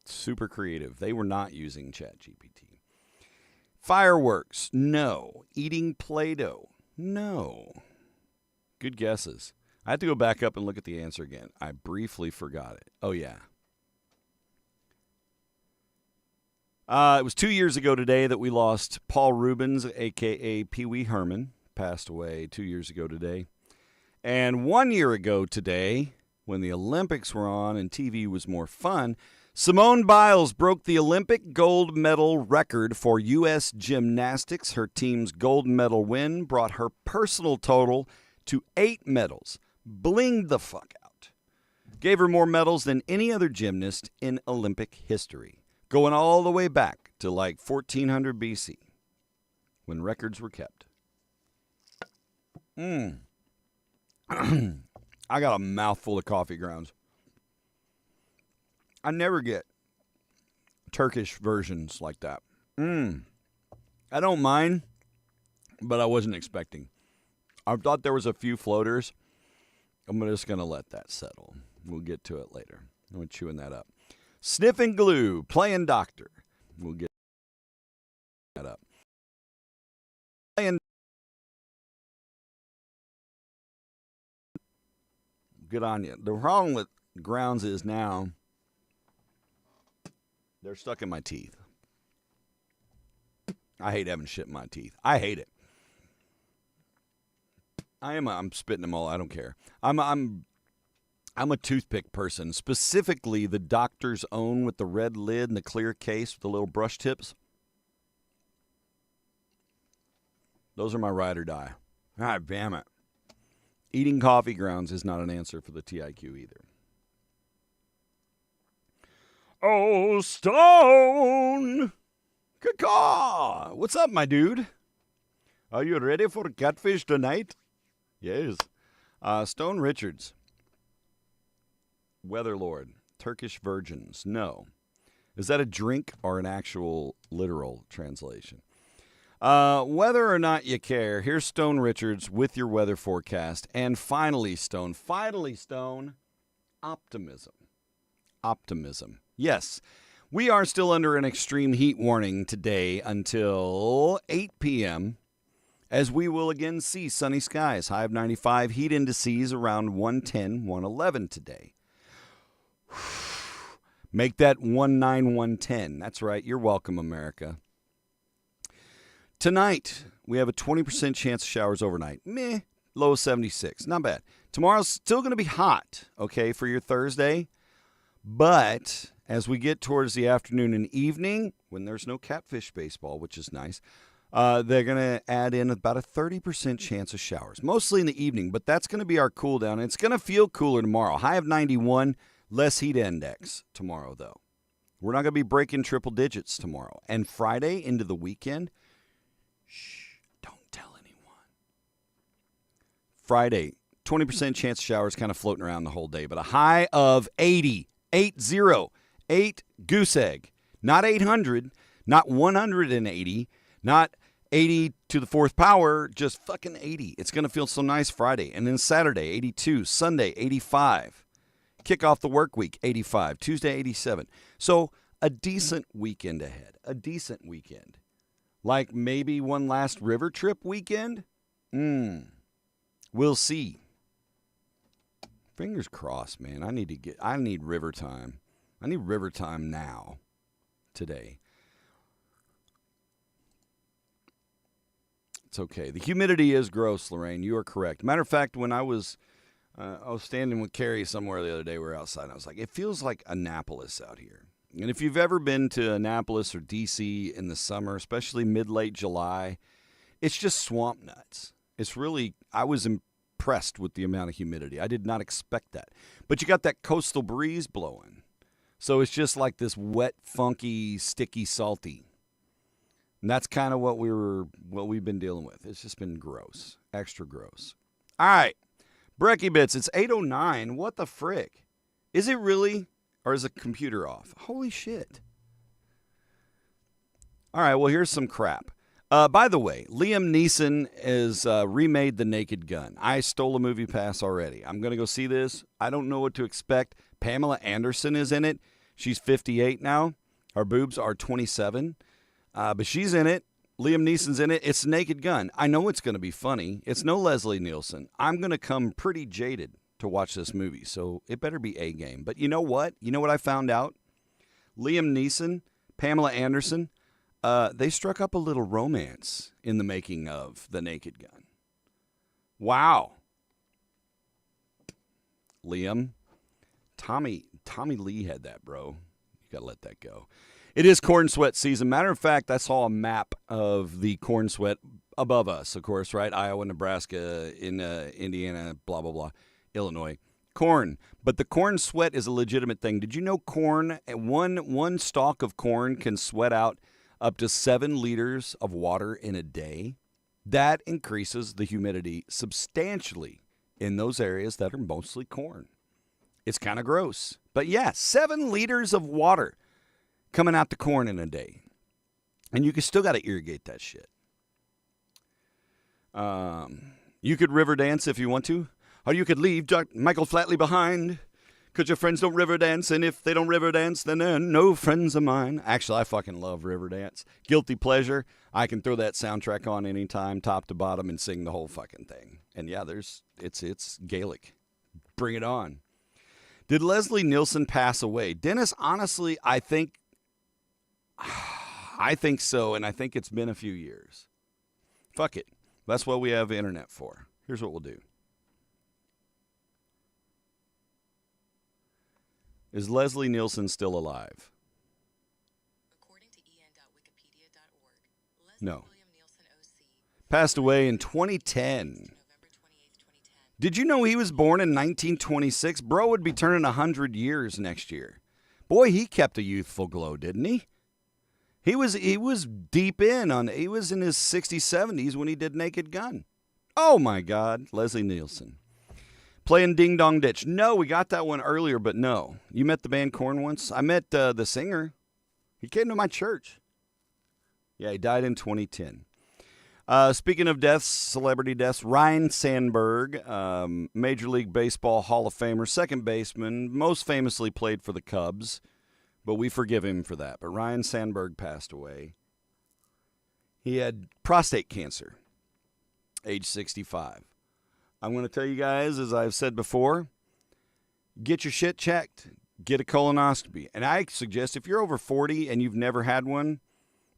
Super creative. They were not using ChatGPT. Fireworks, no. Eating Play-Doh, no. Good guesses. I had to go back up and look at the answer again. I briefly forgot it. Oh, yeah. It was 2 years ago today that we lost Paul Rubens, a.k.a. Pee Wee Herman. Passed away 2 years ago today. And 1 year ago today, when the Olympics were on and TV was more fun, Simone Biles broke the Olympic gold medal record for U.S. gymnastics. Her team's gold medal win brought her personal total to 8 medals. Blinged the fuck out. Gave her more medals than any other gymnast in Olympic history, going all the way back to like 1400 BC, when records were kept. I got a mouthful of coffee grounds. I never get Turkish versions like that. I don't mind, but I wasn't expecting. I thought there was a few floaters. I'm just going to let that settle. We'll get to it later. I'm chewing that up. Sniffing glue, playing doctor. We'll get that up. Playing. Good on you. The problem with grounds is now they're stuck in my teeth. I hate having shit in my teeth. I hate it. I'm spitting them all. I don't care. I'm a toothpick person, specifically the doctor's own with the red lid and the clear case with the little brush tips. Those are my ride or die. Ah, damn it. Eating coffee grounds is not an answer for the TIQ either. Oh, Stone! Caw! What's up, my dude? Are you ready for Catfish tonight? Yes. Stone Richards. Weatherlord. Turkish virgins. No. Is that a drink or an actual literal translation? Whether or not you care, here's Stone Richards with your weather forecast. And finally, Stone, optimism. Optimism. Yes, we are still under an extreme heat warning today until 8 p.m., as we will again see sunny skies, high of 95, heat indices around 110, 111 today. Make that 19110. That's right. You're welcome, America. Tonight, we have a 20% chance of showers overnight. Meh. Low of 76. Not bad. Tomorrow's still going to be hot, okay, for your Thursday. But as we get towards the afternoon and evening, when there's no Catfish baseball, which is nice, they're going to add in about a 30% chance of showers, mostly in the evening. But that's going to be our cool down. It's going to feel cooler tomorrow. High of 91, less heat index tomorrow, though. We're not going to be breaking triple digits tomorrow. And Friday into the weekend, shh, don't tell anyone. Friday, 20% chance of showers kind of floating around the whole day, but a high of 80. 8 goose egg. Not 800, not 180, not 80 to the fourth power, just fucking 80. It's going to feel so nice Friday. And then Saturday, 82. Sunday, 85. Kick off the work week, 85. Tuesday, 87. So a decent weekend ahead. A decent weekend. Like maybe one last river trip weekend? We'll see. Fingers crossed, man. I need river time. I need river time now. Today. It's okay. The humidity is gross, Lorraine. You are correct. Matter of fact, when I was standing with Carrie somewhere the other day, we were outside, and I was like, it feels like Annapolis out here. And if you've ever been to Annapolis or D.C. in the summer, especially mid-late July, it's just swamp nuts. It's really, I was impressed with the amount of humidity. I did not expect that. But you got that coastal breeze blowing. So it's just like this wet, funky, sticky, salty. And that's kind of what we've been dealing with. It's just been gross. Extra gross. All right. Brekkie Bits, it's 8:09. What the frick? Is it really? Or is the computer off? Holy shit. All right, well, here's some crap. By the way, Liam Neeson has remade The Naked Gun. I stole a movie pass already. I'm going to go see this. I don't know what to expect. Pamela Anderson is in it. She's 58 now. Her boobs are 27. But she's in it. Liam Neeson's in it. It's The Naked Gun. I know it's going to be funny. It's no Leslie Nielsen. I'm going to come pretty jaded to watch this movie, so it better be A game. But you know what? You know what I found out? Liam Neeson, Pamela Anderson, they struck up a little romance in the making of The Naked Gun. Wow. Liam, Tommy Lee had that, bro. You got to let that go. It is corn sweat season. Matter of fact, I saw a map of the corn sweat above us, of course, right? Iowa, Nebraska, in Indiana, blah, blah, blah, Illinois. Corn. But the corn sweat is a legitimate thing. Did you know corn, one stalk of corn can sweat out up to 7 liters of water in a day? That increases the humidity substantially in those areas that are mostly corn. It's kind of gross. But yeah, 7 liters of water coming out the corn in a day. And you still got to irrigate that shit. You could river dance if you want to. Or you could leave Michael Flatley behind. Because your friends don't river dance. And if they don't river dance, then they're no friends of mine. Actually, I fucking love river dance. Guilty pleasure. I can throw that soundtrack on anytime, top to bottom, and sing the whole fucking thing. And yeah, it's Gaelic. Bring it on. Did Leslie Nielsen pass away? Dennis, honestly, I think so, and I think it's been a few years. Fuck it. That's what we have the internet for. Here's what we'll do. Is Leslie Nielsen still alive?
According to en.wikipedia.org,
No.
William Nielsen OC
Passed away in 2010.
November 28, 2010.
Did you know he was born in 1926? Bro would be turning 100 years next year. Boy, he kept a youthful glow, didn't he? He was deep in on. He was in his 60s, 70s when he did Naked Gun. Oh my God, Leslie Nielsen. Playing Ding Dong Ditch. No, we got that one earlier, but no. You met the band Korn once? I met the singer. He came to my church. Yeah, he died in 2010. Speaking of deaths, celebrity deaths, Ryne Sandberg, Major League Baseball Hall of Famer, second baseman, most famously played for the Cubs, but we forgive him for that. But Ryne Sandberg passed away. He had prostate cancer, age 65. I'm going to tell you guys, as I've said before, get your shit checked, get a colonoscopy. And I suggest if you're over 40 and you've never had one,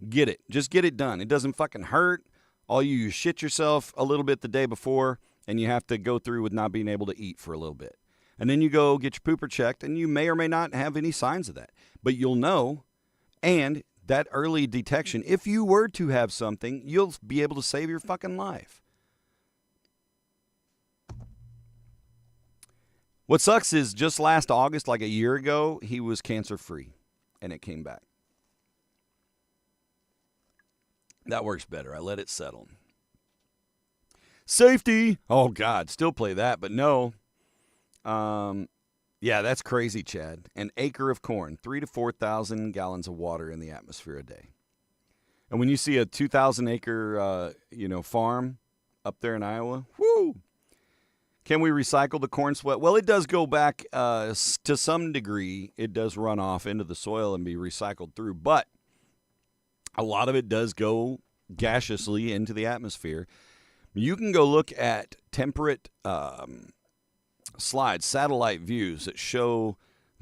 get it. Just get it done. It doesn't fucking hurt. All you shit yourself a little bit the day before, and you have to go through with not being able to eat for a little bit. And then you go get your pooper checked, and you may or may not have any signs of that. But you'll know, and that early detection, if you were to have something, you'll be able to save your fucking life. What sucks is just last August, like a year ago, he was cancer-free, and it came back. That works better. I let it settle. Safety. Oh, God. Still play that, but no. Yeah, that's crazy, Chad. An acre of corn, 3,000 to 4,000 gallons of water in the atmosphere a day. And when you see a 2,000-acre, farm up there in Iowa, whoo! Can we recycle the corn sweat? Well, it does go back to some degree. It does run off into the soil and be recycled through, but a lot of it does go gaseously into the atmosphere. You can go look at temperate slides, satellite views that show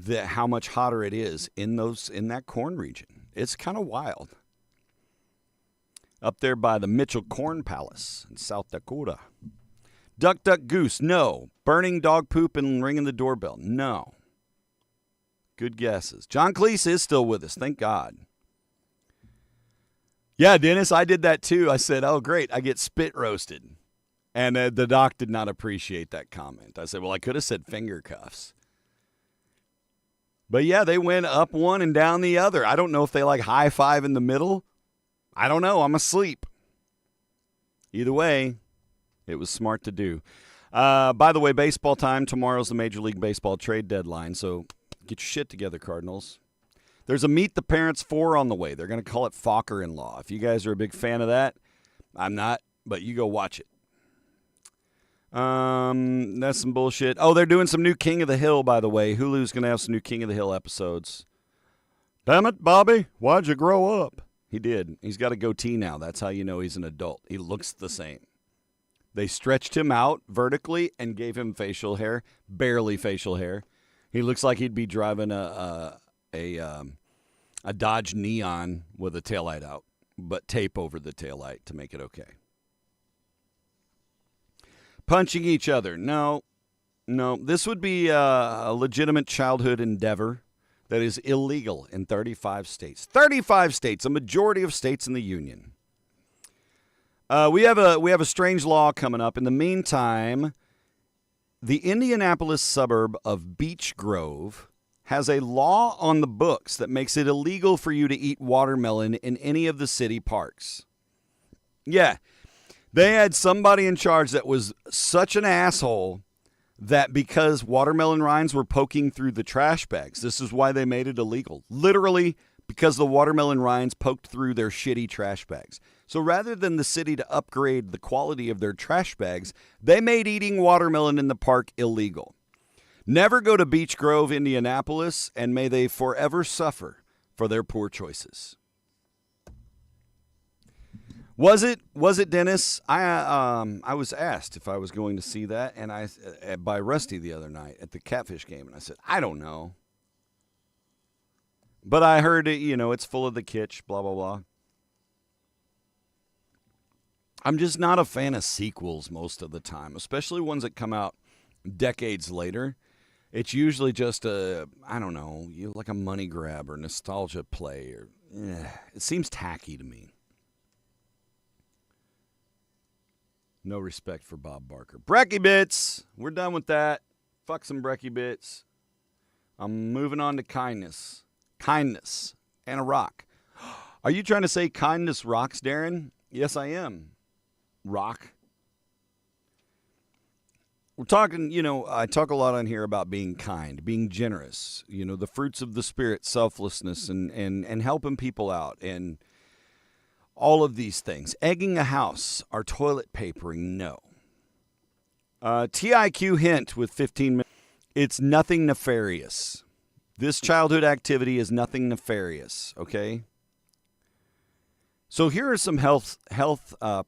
how much hotter it is in that corn region. It's kind of wild. Up there by the Mitchell Corn Palace in South Dakota. Duck, duck, goose, no. Burning dog poop and ringing the doorbell, no. Good guesses. John Cleese is still with us, thank God. Yeah, Dennis, I did that too. I said, oh, great, I get spit roasted. And the doc did not appreciate that comment. I said, well, I could have said finger cuffs. But yeah, they went up one and down the other. I don't know if they like high five in the middle. I don't know. I'm asleep. Either way, it was smart to do. By the way, baseball time. Tomorrow's the Major League Baseball trade deadline, so get your shit together, Cardinals. There's a Meet the Parents 4 on the way. They're going to call it Fokker-in-Law. If you guys are a big fan of that, I'm not, but you go watch it. That's some bullshit. Oh, they're doing some new King of the Hill, by the way. Hulu's going to have some new King of the Hill episodes. Damn it, Bobby. Why'd you grow up? He did. He's got a goatee now. That's how you know he's an adult. He looks the same. They stretched him out vertically and gave him facial hair, barely facial hair. He looks like he'd be driving a Dodge Neon with a taillight out, but tape over the taillight to make it okay. Punching each other. No. This would be a legitimate childhood endeavor. that is illegal in 35 states. 35 states, a majority of states in the union. We have a strange law coming up. In the meantime, the Indianapolis suburb of Beech Grove has a law on the books that makes it illegal for you to eat watermelon in any of the city parks. Yeah, they had somebody in charge that was such an asshole that because watermelon rinds were poking through the trash bags, this is why they made it illegal. Literally because the watermelon rinds poked through their shitty trash bags. So rather than the city to upgrade the quality of their trash bags, they made eating watermelon in the park illegal. Never go to Beech Grove, Indianapolis, and may they forever suffer for their poor choices. Was it Dennis? I was asked if I was going to see that, and by Rusty the other night at the Catfish game, and I said, I don't know. But I heard it, it's full of the kitsch, blah, blah, blah. I'm just not a fan of sequels most of the time, especially ones that come out decades later. It's usually just like a money grab or nostalgia play. It seems tacky to me. No respect for Bob Barker. Brekkie Bits. We're done with that. Fuck some Brekkie Bits. I'm moving on to kindness. Kindness and a rock. Are you trying to say kindness rocks, Darren? Yes, I am. Rock. We're talking, I talk a lot on here about being kind, being generous, the fruits of the spirit, selflessness, and helping people out, and all of these things. Egging a house, our toilet papering, no. TIQ hint with 15 minutes. It's nothing nefarious. This childhood activity is nothing nefarious, okay? So here are some health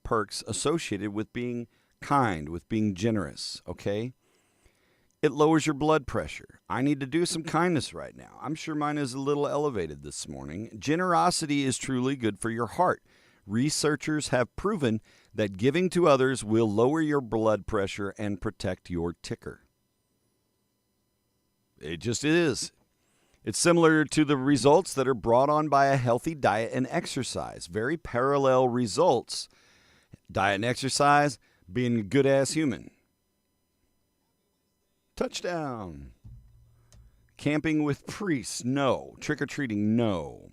perks associated with being kind, with being generous, okay? It lowers your blood pressure. I need to do some kindness right now. I'm sure mine is a little elevated this morning. Generosity is truly good for your heart. Researchers have proven that giving to others will lower your blood pressure and protect your ticker. It just is. It's similar to the results that are brought on by a healthy diet and exercise. Very parallel results. Diet and exercise, being a good-ass human. Touchdown. Camping with priests, no. Trick-or-treating, no.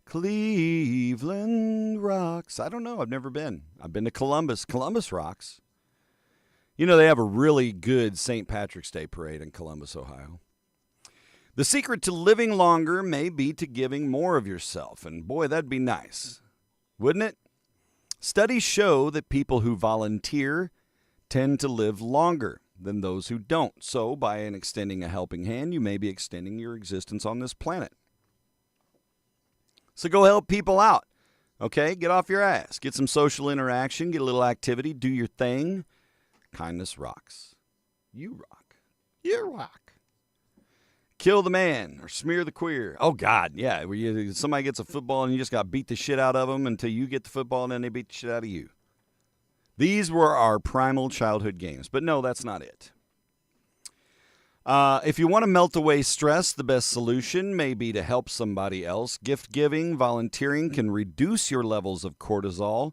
Cleveland rocks. I don't know. I've never been. I've been to Columbus. Columbus rocks. They have a really good St. Patrick's Day parade in Columbus, Ohio. The secret to living longer may be to giving more of yourself. And boy, that'd be nice, wouldn't it? Studies show that people who volunteer tend to live longer than those who don't. So by extending a helping hand, you may be extending your existence on this planet. So go help people out, okay? Get off your ass. Get some social interaction. Get a little activity. Do your thing. Kindness rocks. You rock. You rock. Kill the man or smear the queer. Oh, God, yeah. Somebody gets a football and you just got to beat the shit out of them until you get the football and then they beat the shit out of you. These were our primal childhood games. But no, that's not it. If you want to melt away stress, the best solution may be to help somebody else. Gift giving, volunteering can reduce your levels of cortisol.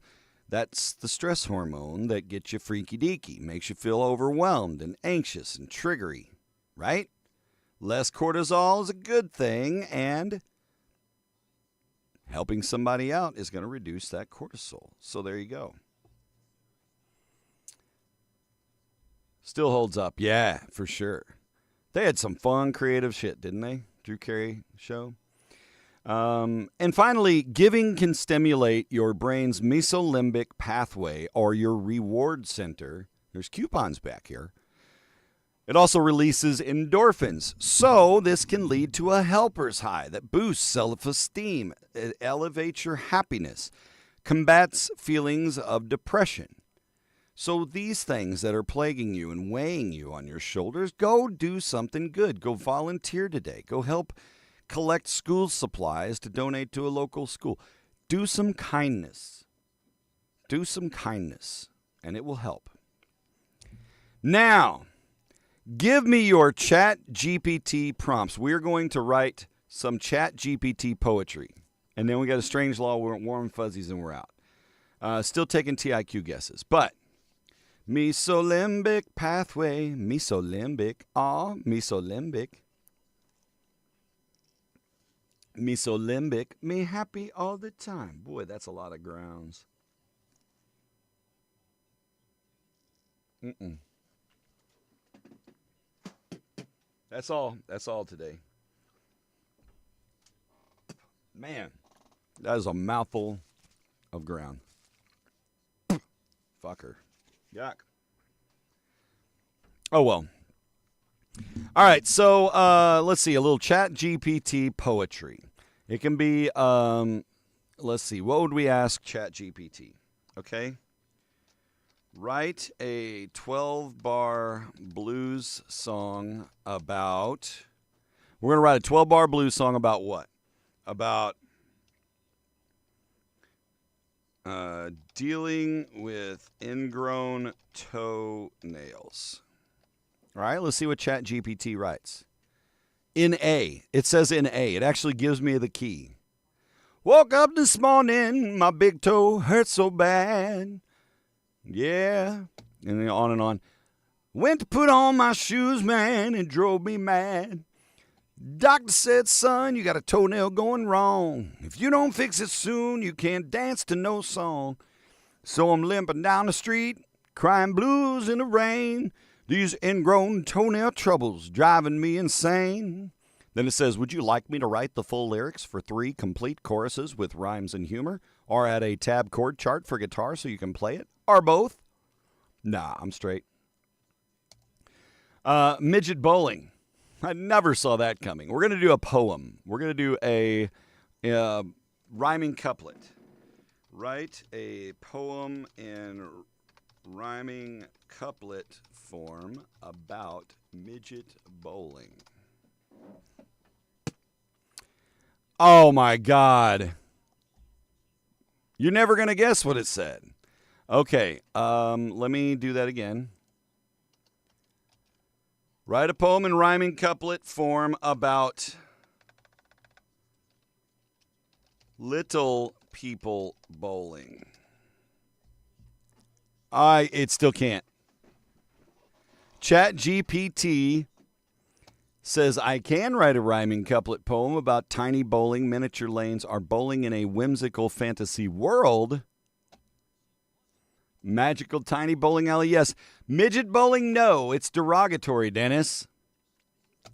That's the stress hormone that gets you freaky deaky, makes you feel overwhelmed and anxious and triggery, right? Less cortisol is a good thing, and helping somebody out is going to reduce that cortisol. So there you go. Still holds up. Yeah, for sure. They had some fun, creative shit, didn't they? Drew Carey show. And finally, giving can stimulate your brain's mesolimbic pathway or your reward center. There's coupons back here. It also releases endorphins. So this can lead to a helper's high that boosts self-esteem. It elevates your happiness, combats feelings of depression. So these things that are plaguing you and weighing you on your shoulders, go do something good. Go volunteer today. Go help collect school supplies to donate to a local school. Do some kindness. Do some kindness, and it will help. Now, Give me your Chat GPT prompts. We're going to write some Chat GPT poetry. And then we got a strange law, we're warm fuzzies, and we're out. Still taking TIQ guesses. But mesolimbic pathway, mesolimbic, mesolimbic. Mesolimbic, me happy all the time. Boy, that's a lot of grounds. That's all. That's all today. Man, that is a mouthful of ground. Fucker. Yuck. Oh, well. All right, so let's see, a little Chat GPT poetry. It can be, let's see, what would we ask Chat GPT? Okay. Write a 12-bar blues song about, we're going to write a 12-bar blues song about what? About dealing with ingrown toenails. All right, let's see what ChatGPT writes. In A. It says in A. It actually gives me the key. Woke up this morning, my big toe hurt so bad. Yeah. And then on and on. Went to put on my shoes, man, it drove me mad. Doctor said, son, you got a toenail going wrong. If you don't fix it soon, you can't dance to no song. So I'm limping down the street, crying blues in the rain. These ingrown toenail troubles driving me insane. Then it says, would you like me to write the full lyrics for 3 complete choruses with rhymes and humor? Or add a tab chord chart for guitar so you can play it? Or both? Nah, I'm straight. Midget bowling. I never saw that coming. We're going to do a poem. We're going to do a rhyming couplet. Write a poem in rhyming couplet form about midget bowling. Oh my God. You're never going to guess what it said. Okay, let me do that again. Write a poem in rhyming couplet form about little people bowling. It still can't. ChatGPT says I can write a rhyming couplet poem about tiny bowling miniature lanes are bowling in a whimsical fantasy world. Magical tiny bowling alley, yes. Midget bowling, no. It's derogatory, Dennis.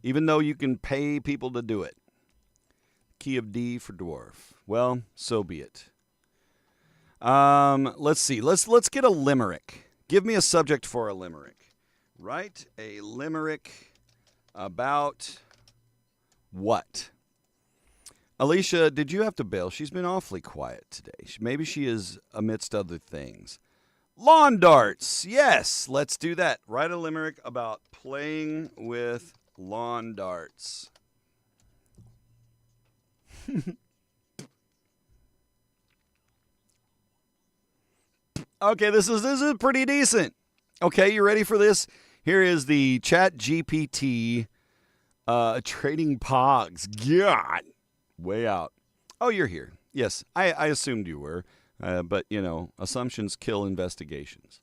Even though you can pay people to do it. Key of D for dwarf. Well, so be it. Let's see. Let's get a limerick. Give me a subject for a limerick. Write a limerick about what? Alicia, did you have to bail? She's been awfully quiet today. Maybe she is amidst other things. Lawn darts. Yes, let's do that. Write a limerick about playing with lawn darts. Okay, this is pretty decent. Okay, you ready for this? Here is the Chat GPT trading pogs. God, way out. Oh, you're here. Yes, I assumed you were. But, you know, assumptions kill investigations.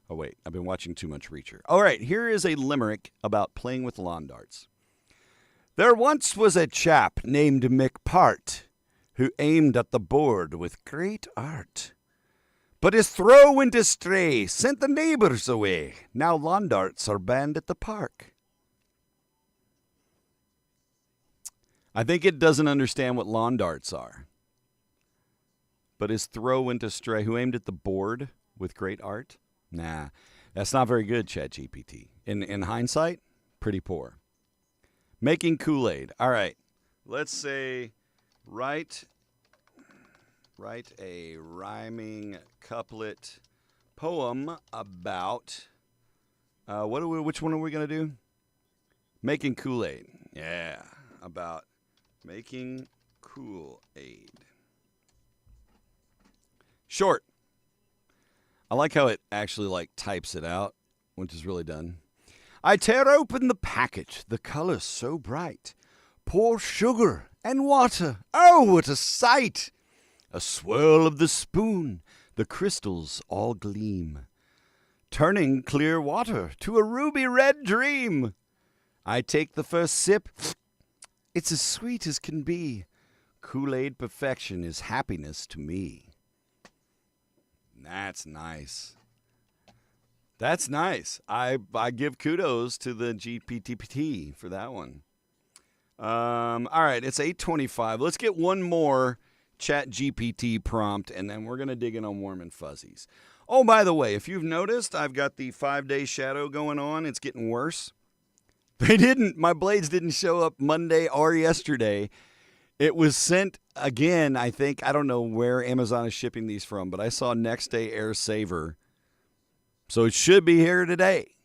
Oh, wait, I've been watching too much Reacher. All right, here is a limerick about playing with lawn darts. There once was a chap named McPart who aimed at the board with great art. But his throw went astray, sent the neighbors away. Now lawn darts are banned at the park. I think it doesn't understand what lawn darts are. But his throw went astray. Who aimed at the board with great art? Nah, that's not very good, ChatGPT. In hindsight, pretty poor. Making Kool-Aid. All right, let's say write a rhyming couplet poem about which one are we gonna do? Making Kool-Aid. Yeah, about making Kool-Aid. Short. I like how it actually types it out, which is really done. I tear open the packet, the color so bright. Pour sugar and water. Oh, what a sight! A swirl of the spoon, the crystals all gleam, turning clear water to a ruby red dream. I take the first sip. It's as sweet as can be. Kool-Aid perfection is happiness to me. That's nice. That's nice. I give kudos to the GPT for that one. All right, it's 8:25. Let's get one more Chat GPT prompt, and then we're going to dig in on warm and fuzzies. Oh, by the way, if you've noticed, I've got the 5-day shadow going on. It's getting worse. My blades didn't show up Monday or yesterday. It was sent again, I think. I don't know where Amazon is shipping these from, but I saw Next Day Air Saver. So it should be here today.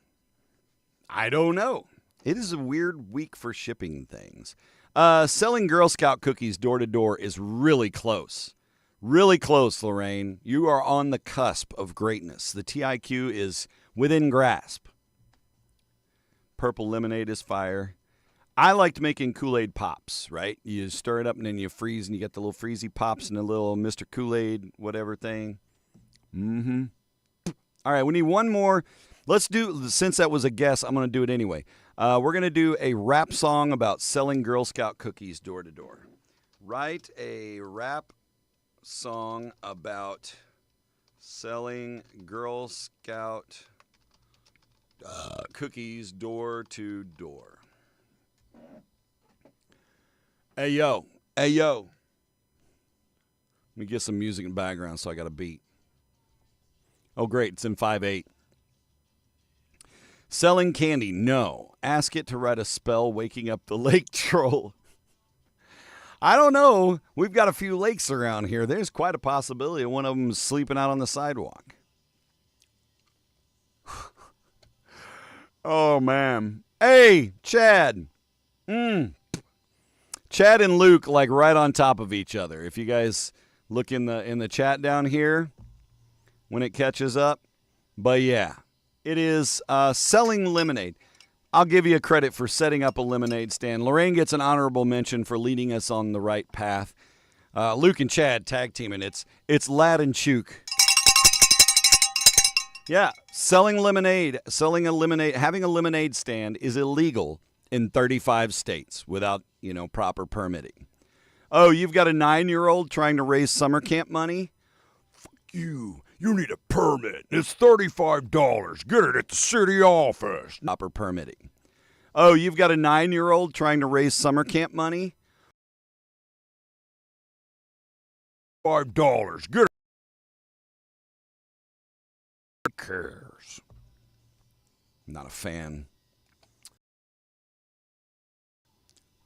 I don't know. It is a weird week for shipping things. Selling Girl Scout cookies door to door is really close. Really close, Lorraine. You are on the cusp of greatness. The TIQ is within grasp. Purple lemonade is fire. I liked making Kool-Aid pops, right? You stir it up and then you freeze and you get the little freezy pops and a little Mr. Kool-Aid whatever thing. Mm-hmm. All right, we need one more. Let's do, since that was a guess, I'm going to do it anyway. We're going to do a rap song about selling Girl Scout cookies door to door. Write a rap song about selling Girl Scout cookies door to door. Hey, yo. Hey, yo. Let me get some music in the background so I got a beat. Oh, great. It's in 5/8. Selling candy. No. Ask it to write a spell waking up the lake troll. I don't know. We've got a few lakes around here. There's quite a possibility one of them is sleeping out on the sidewalk. Oh, man. Hey, Chad. Chad and Luke, like right on top of each other. If you guys look in the chat down here when it catches up. But yeah, it is selling lemonade. I'll give you a credit for setting up a lemonade stand. Lorraine gets an honorable mention for leading us on the right path. Luke and Chad tag teaming. It's Lad and Chook. Yeah, selling lemonade, having a lemonade stand is illegal in 35 states without, proper permitting. Oh, you've got a 9-year-old trying to raise summer camp money?
Fuck you. You need a permit. It's $35. Get it at the city office.
Proper permitting. Oh, you've got a 9-year-old trying to raise summer camp money?
$5. Get it. Who cares?
Not a fan.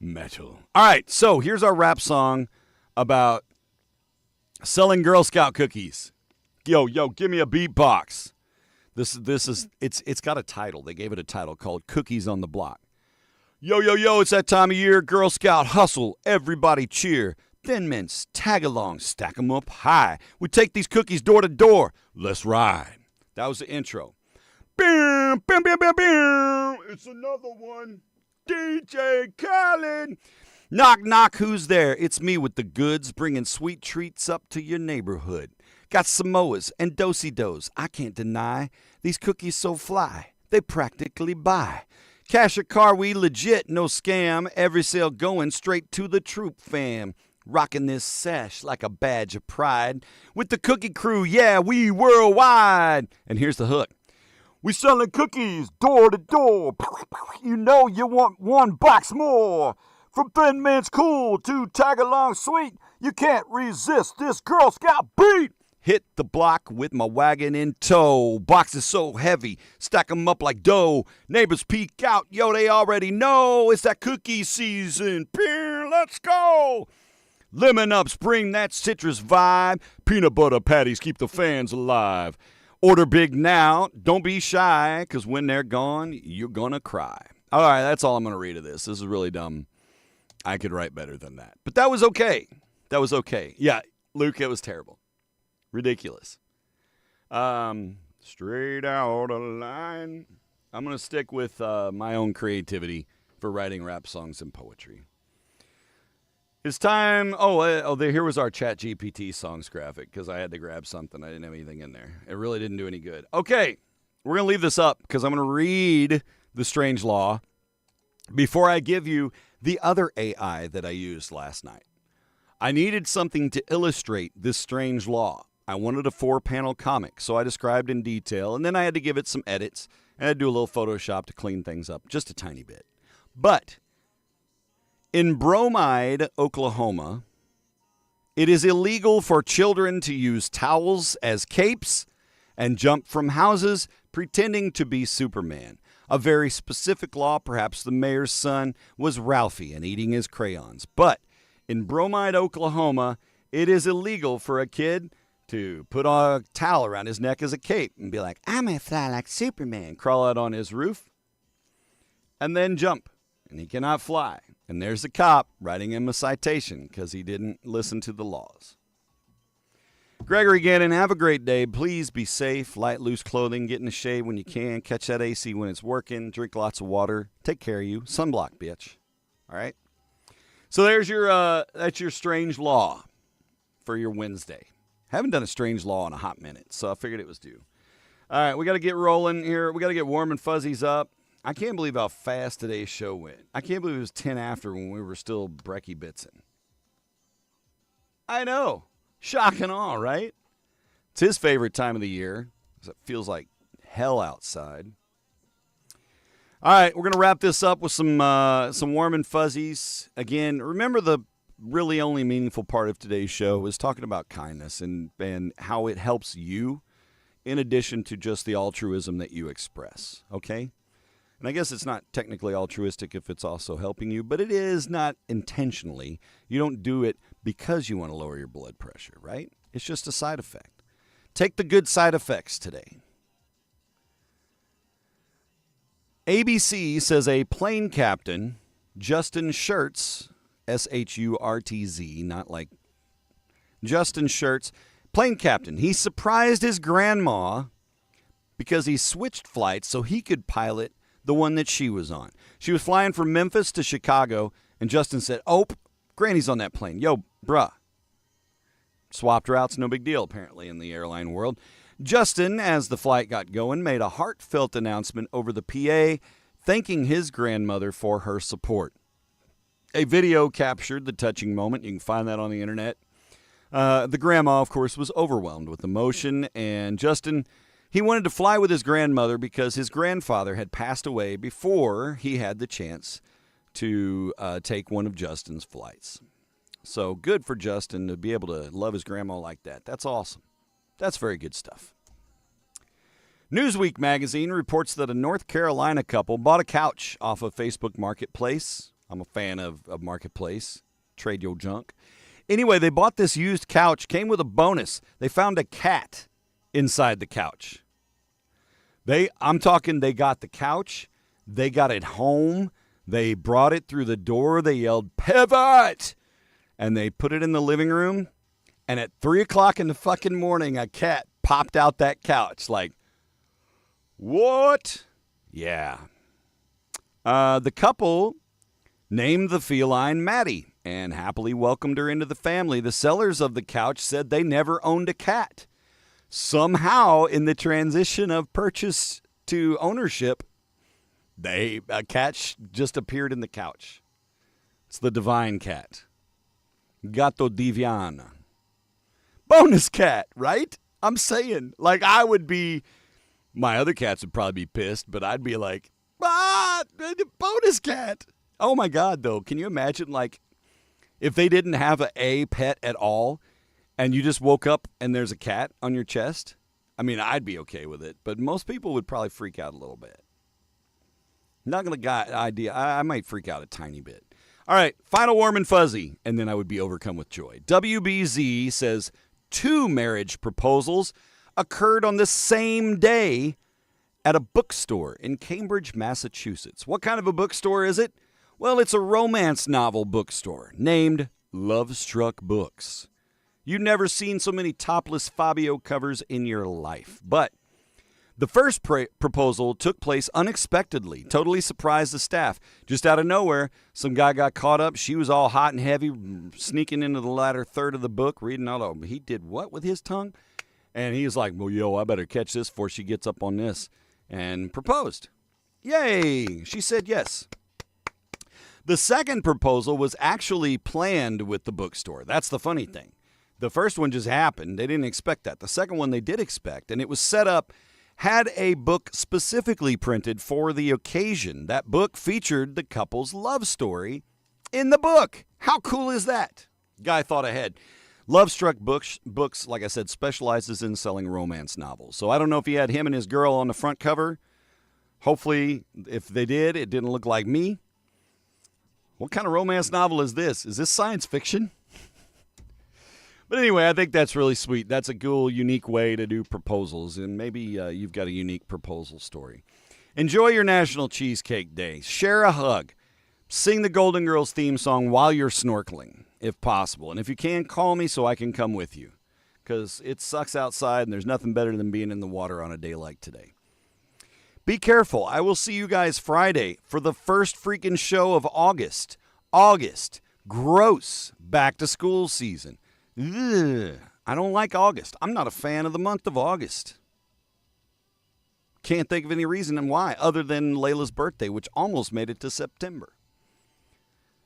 Metal. All right, so here's our rap song about selling Girl Scout cookies. Yo, give me a beatbox. It's got a title. They gave it a title called Cookies on the Block. Yo, it's that time of year. Girl Scout hustle. Everybody cheer. Thin mints, tag along, stack 'em up high. We take these cookies door to door. Let's ride. That was the intro. Bam, bam, bam, bam, bam. It's another one. DJ Khaled. Knock, knock, who's there? It's me with the goods, bringing sweet treats up to your neighborhood. Got Samoas and do-si-dos, I can't deny. These cookies so fly, they practically buy. Cash or car, we legit, no scam. Every sale going straight to the troop fam. Rocking this sash like a badge of pride. With the cookie crew, yeah, we worldwide. And here's the hook. We selling cookies door to door. You know you want one box more. From Thin Mints Cool to Tag Along Sweet, you can't resist this Girl Scout beat. Hit the block with my wagon in tow. Boxes so heavy, stack 'em up like dough. Neighbors peek out, yo, they already know it's that cookie season. Peer, let's go. Lemon ups bring that citrus vibe. Peanut butter patties keep the fans alive. Order big now, don't be shy, because when they're gone, you're gonna cry. All right, that's all I'm gonna read of this. This is really dumb. I could write better than that. But that was okay. Yeah, Luke, it was terrible. Ridiculous. Straight out of line. I'm going to stick with my own creativity for writing rap songs and poetry. It's time. Here was our Chat GPT songs graphic because I had to grab something. I didn't have anything in there. It really didn't do any good. Okay, we're going to leave this up because I'm going to read The Strange Law before I give you the other AI that I used last night. I needed something to illustrate this strange law. I wanted a 4-panel comic, so I described in detail, and then I had to give it some edits, and I had to do a little Photoshop to clean things up just a tiny bit. But in Bromide, Oklahoma, it is illegal for children to use towels as capes and jump from houses pretending to be Superman. A very specific law. Perhaps the mayor's son was Ralphie and eating his crayons. But in Bromide, Oklahoma, it is illegal for a kid to put a towel around his neck as a cape and be like, I'm going to fly like Superman, crawl out on his roof, and then jump. And he cannot fly. And there's the cop writing him a citation because he didn't listen to the laws. Gregory Gannon, have a great day. Please be safe. Light, loose clothing. Get in the shade when you can. Catch that AC when it's working. Drink lots of water. Take care of you. Sunblock, bitch. All right? So there's that's your strange law for your Wednesday. Haven't done a strange law in a hot minute, so I figured it was due. All right, we got to get rolling here. We got to get warm and fuzzies up. I can't believe how fast today's show went. I can't believe it was 10 after when we were still brekkie bitsing. I know. Shock and awe, right? It's his favorite time of the year because it feels like hell outside. All right, we're going to wrap this up with some warm and fuzzies. Again, remember the really only meaningful part of today's show is talking about kindness and how it helps you in addition to just the altruism that you express, okay? And I guess it's not technically altruistic if it's also helping you, but it is not intentionally. You don't do it because you want to lower your blood pressure, right? It's just a side effect. Take the good side effects today. ABC says a plane captain, Justin Shurtz, S-H-U-R-T-Z, not like Justin Shurtz, plane captain. He surprised his grandma because he switched flights so he could pilot the one that she was on. She was flying from Memphis to Chicago, and Justin said, oh, Granny's on that plane. Yo, bruh. Swapped routes, no big deal, apparently, in the airline world. Justin, as the flight got going, made a heartfelt announcement over the PA, thanking his grandmother for her support. A video captured the touching moment. You can find that on the internet. The grandma, of course, was overwhelmed with emotion, and Justin, he wanted to fly with his grandmother because his grandfather had passed away before he had the chance to take one of Justin's flights. So good for Justin to be able to love his grandma like that. That's awesome. That's very good stuff. Newsweek magazine reports that a North Carolina couple bought a couch off of Facebook Marketplace. I'm a fan of Marketplace. Trade your junk. Anyway, they bought this used couch, came with a bonus. They found a cat inside the couch. I'm talking they got the couch. They got it home. They brought it through the door. They yelled, "Pivot!" And they put it in the living room. And at 3 o'clock in the fucking morning, a cat popped out that couch. Like, what? Yeah. The couple named the feline Maddie and happily welcomed her into the family. The sellers of the couch said they never owned a cat. Somehow, in the transition of purchase to ownership, a cat just appeared in the couch. It's the divine cat. Gatto Diviana. Bonus cat, right? I'm saying, like, I would be, my other cats would probably be pissed, but I'd be like, bonus cat. Oh my God, though. Can you imagine, like, if they didn't have a pet at all and you just woke up and there's a cat on your chest? I mean, I'd be okay with it, but most people would probably freak out a little bit. Not going to idea. I might freak out a tiny bit. All right, final warm and fuzzy, and then I would be overcome with joy. WBZ says 2 marriage proposals occurred on the same day at a bookstore in Cambridge, Massachusetts. What kind of a bookstore is it? Well, it's a romance novel bookstore named Love Struck Books. You've never seen so many topless Fabio covers in your life, but The first proposal took place unexpectedly, totally surprised the staff. Just out of nowhere, some guy got caught up. She was all hot and heavy, sneaking into the latter third of the book, reading all over. He did what with his tongue? And he was like, well, yo, I better catch this before she gets up on this. And proposed. Yay! She said yes. The second proposal was actually planned with the bookstore. That's the funny thing. The first one just happened. They didn't expect that. The second one they did expect, and it was set up, had a book specifically printed for the occasion. That book featured the couple's love story in the book. How cool is that? Guy thought ahead. Lovestruck Books, like I said, specializes in selling romance novels. So I don't know if he had him and his girl on the front cover. Hopefully, if they did, it didn't look like me. What kind of romance novel is this? Is this science fiction? But anyway, I think that's really sweet. That's a cool, unique way to do proposals, and maybe you've got a unique proposal story. Enjoy your National Cheesecake Day. Share a hug. Sing the Golden Girls theme song while you're snorkeling, if possible. And if you can, call me so I can come with you, because it sucks outside, and there's nothing better than being in the water on a day like today. Be careful. I will see you guys Friday for the first freaking show of August. August. Gross. Back to school season. Ugh, I don't like August. I'm not a fan of the month of August. Can't think of any reason why other than Layla's birthday, which almost made it to September.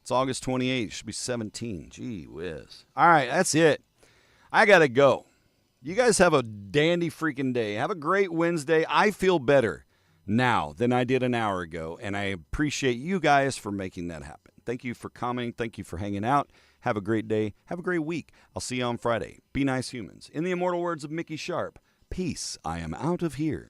It's August 28th. It should be 17. Gee whiz. All right, that's it. I got to go. You guys have a dandy freaking day. Have a great Wednesday. I feel better now than I did an hour ago, and I appreciate you guys for making that happen. Thank you for commenting. Thank you for hanging out. Have a great day. Have a great week. I'll see you on Friday. Be nice humans. In the immortal words of Mickey Sharp, peace, I am out of here.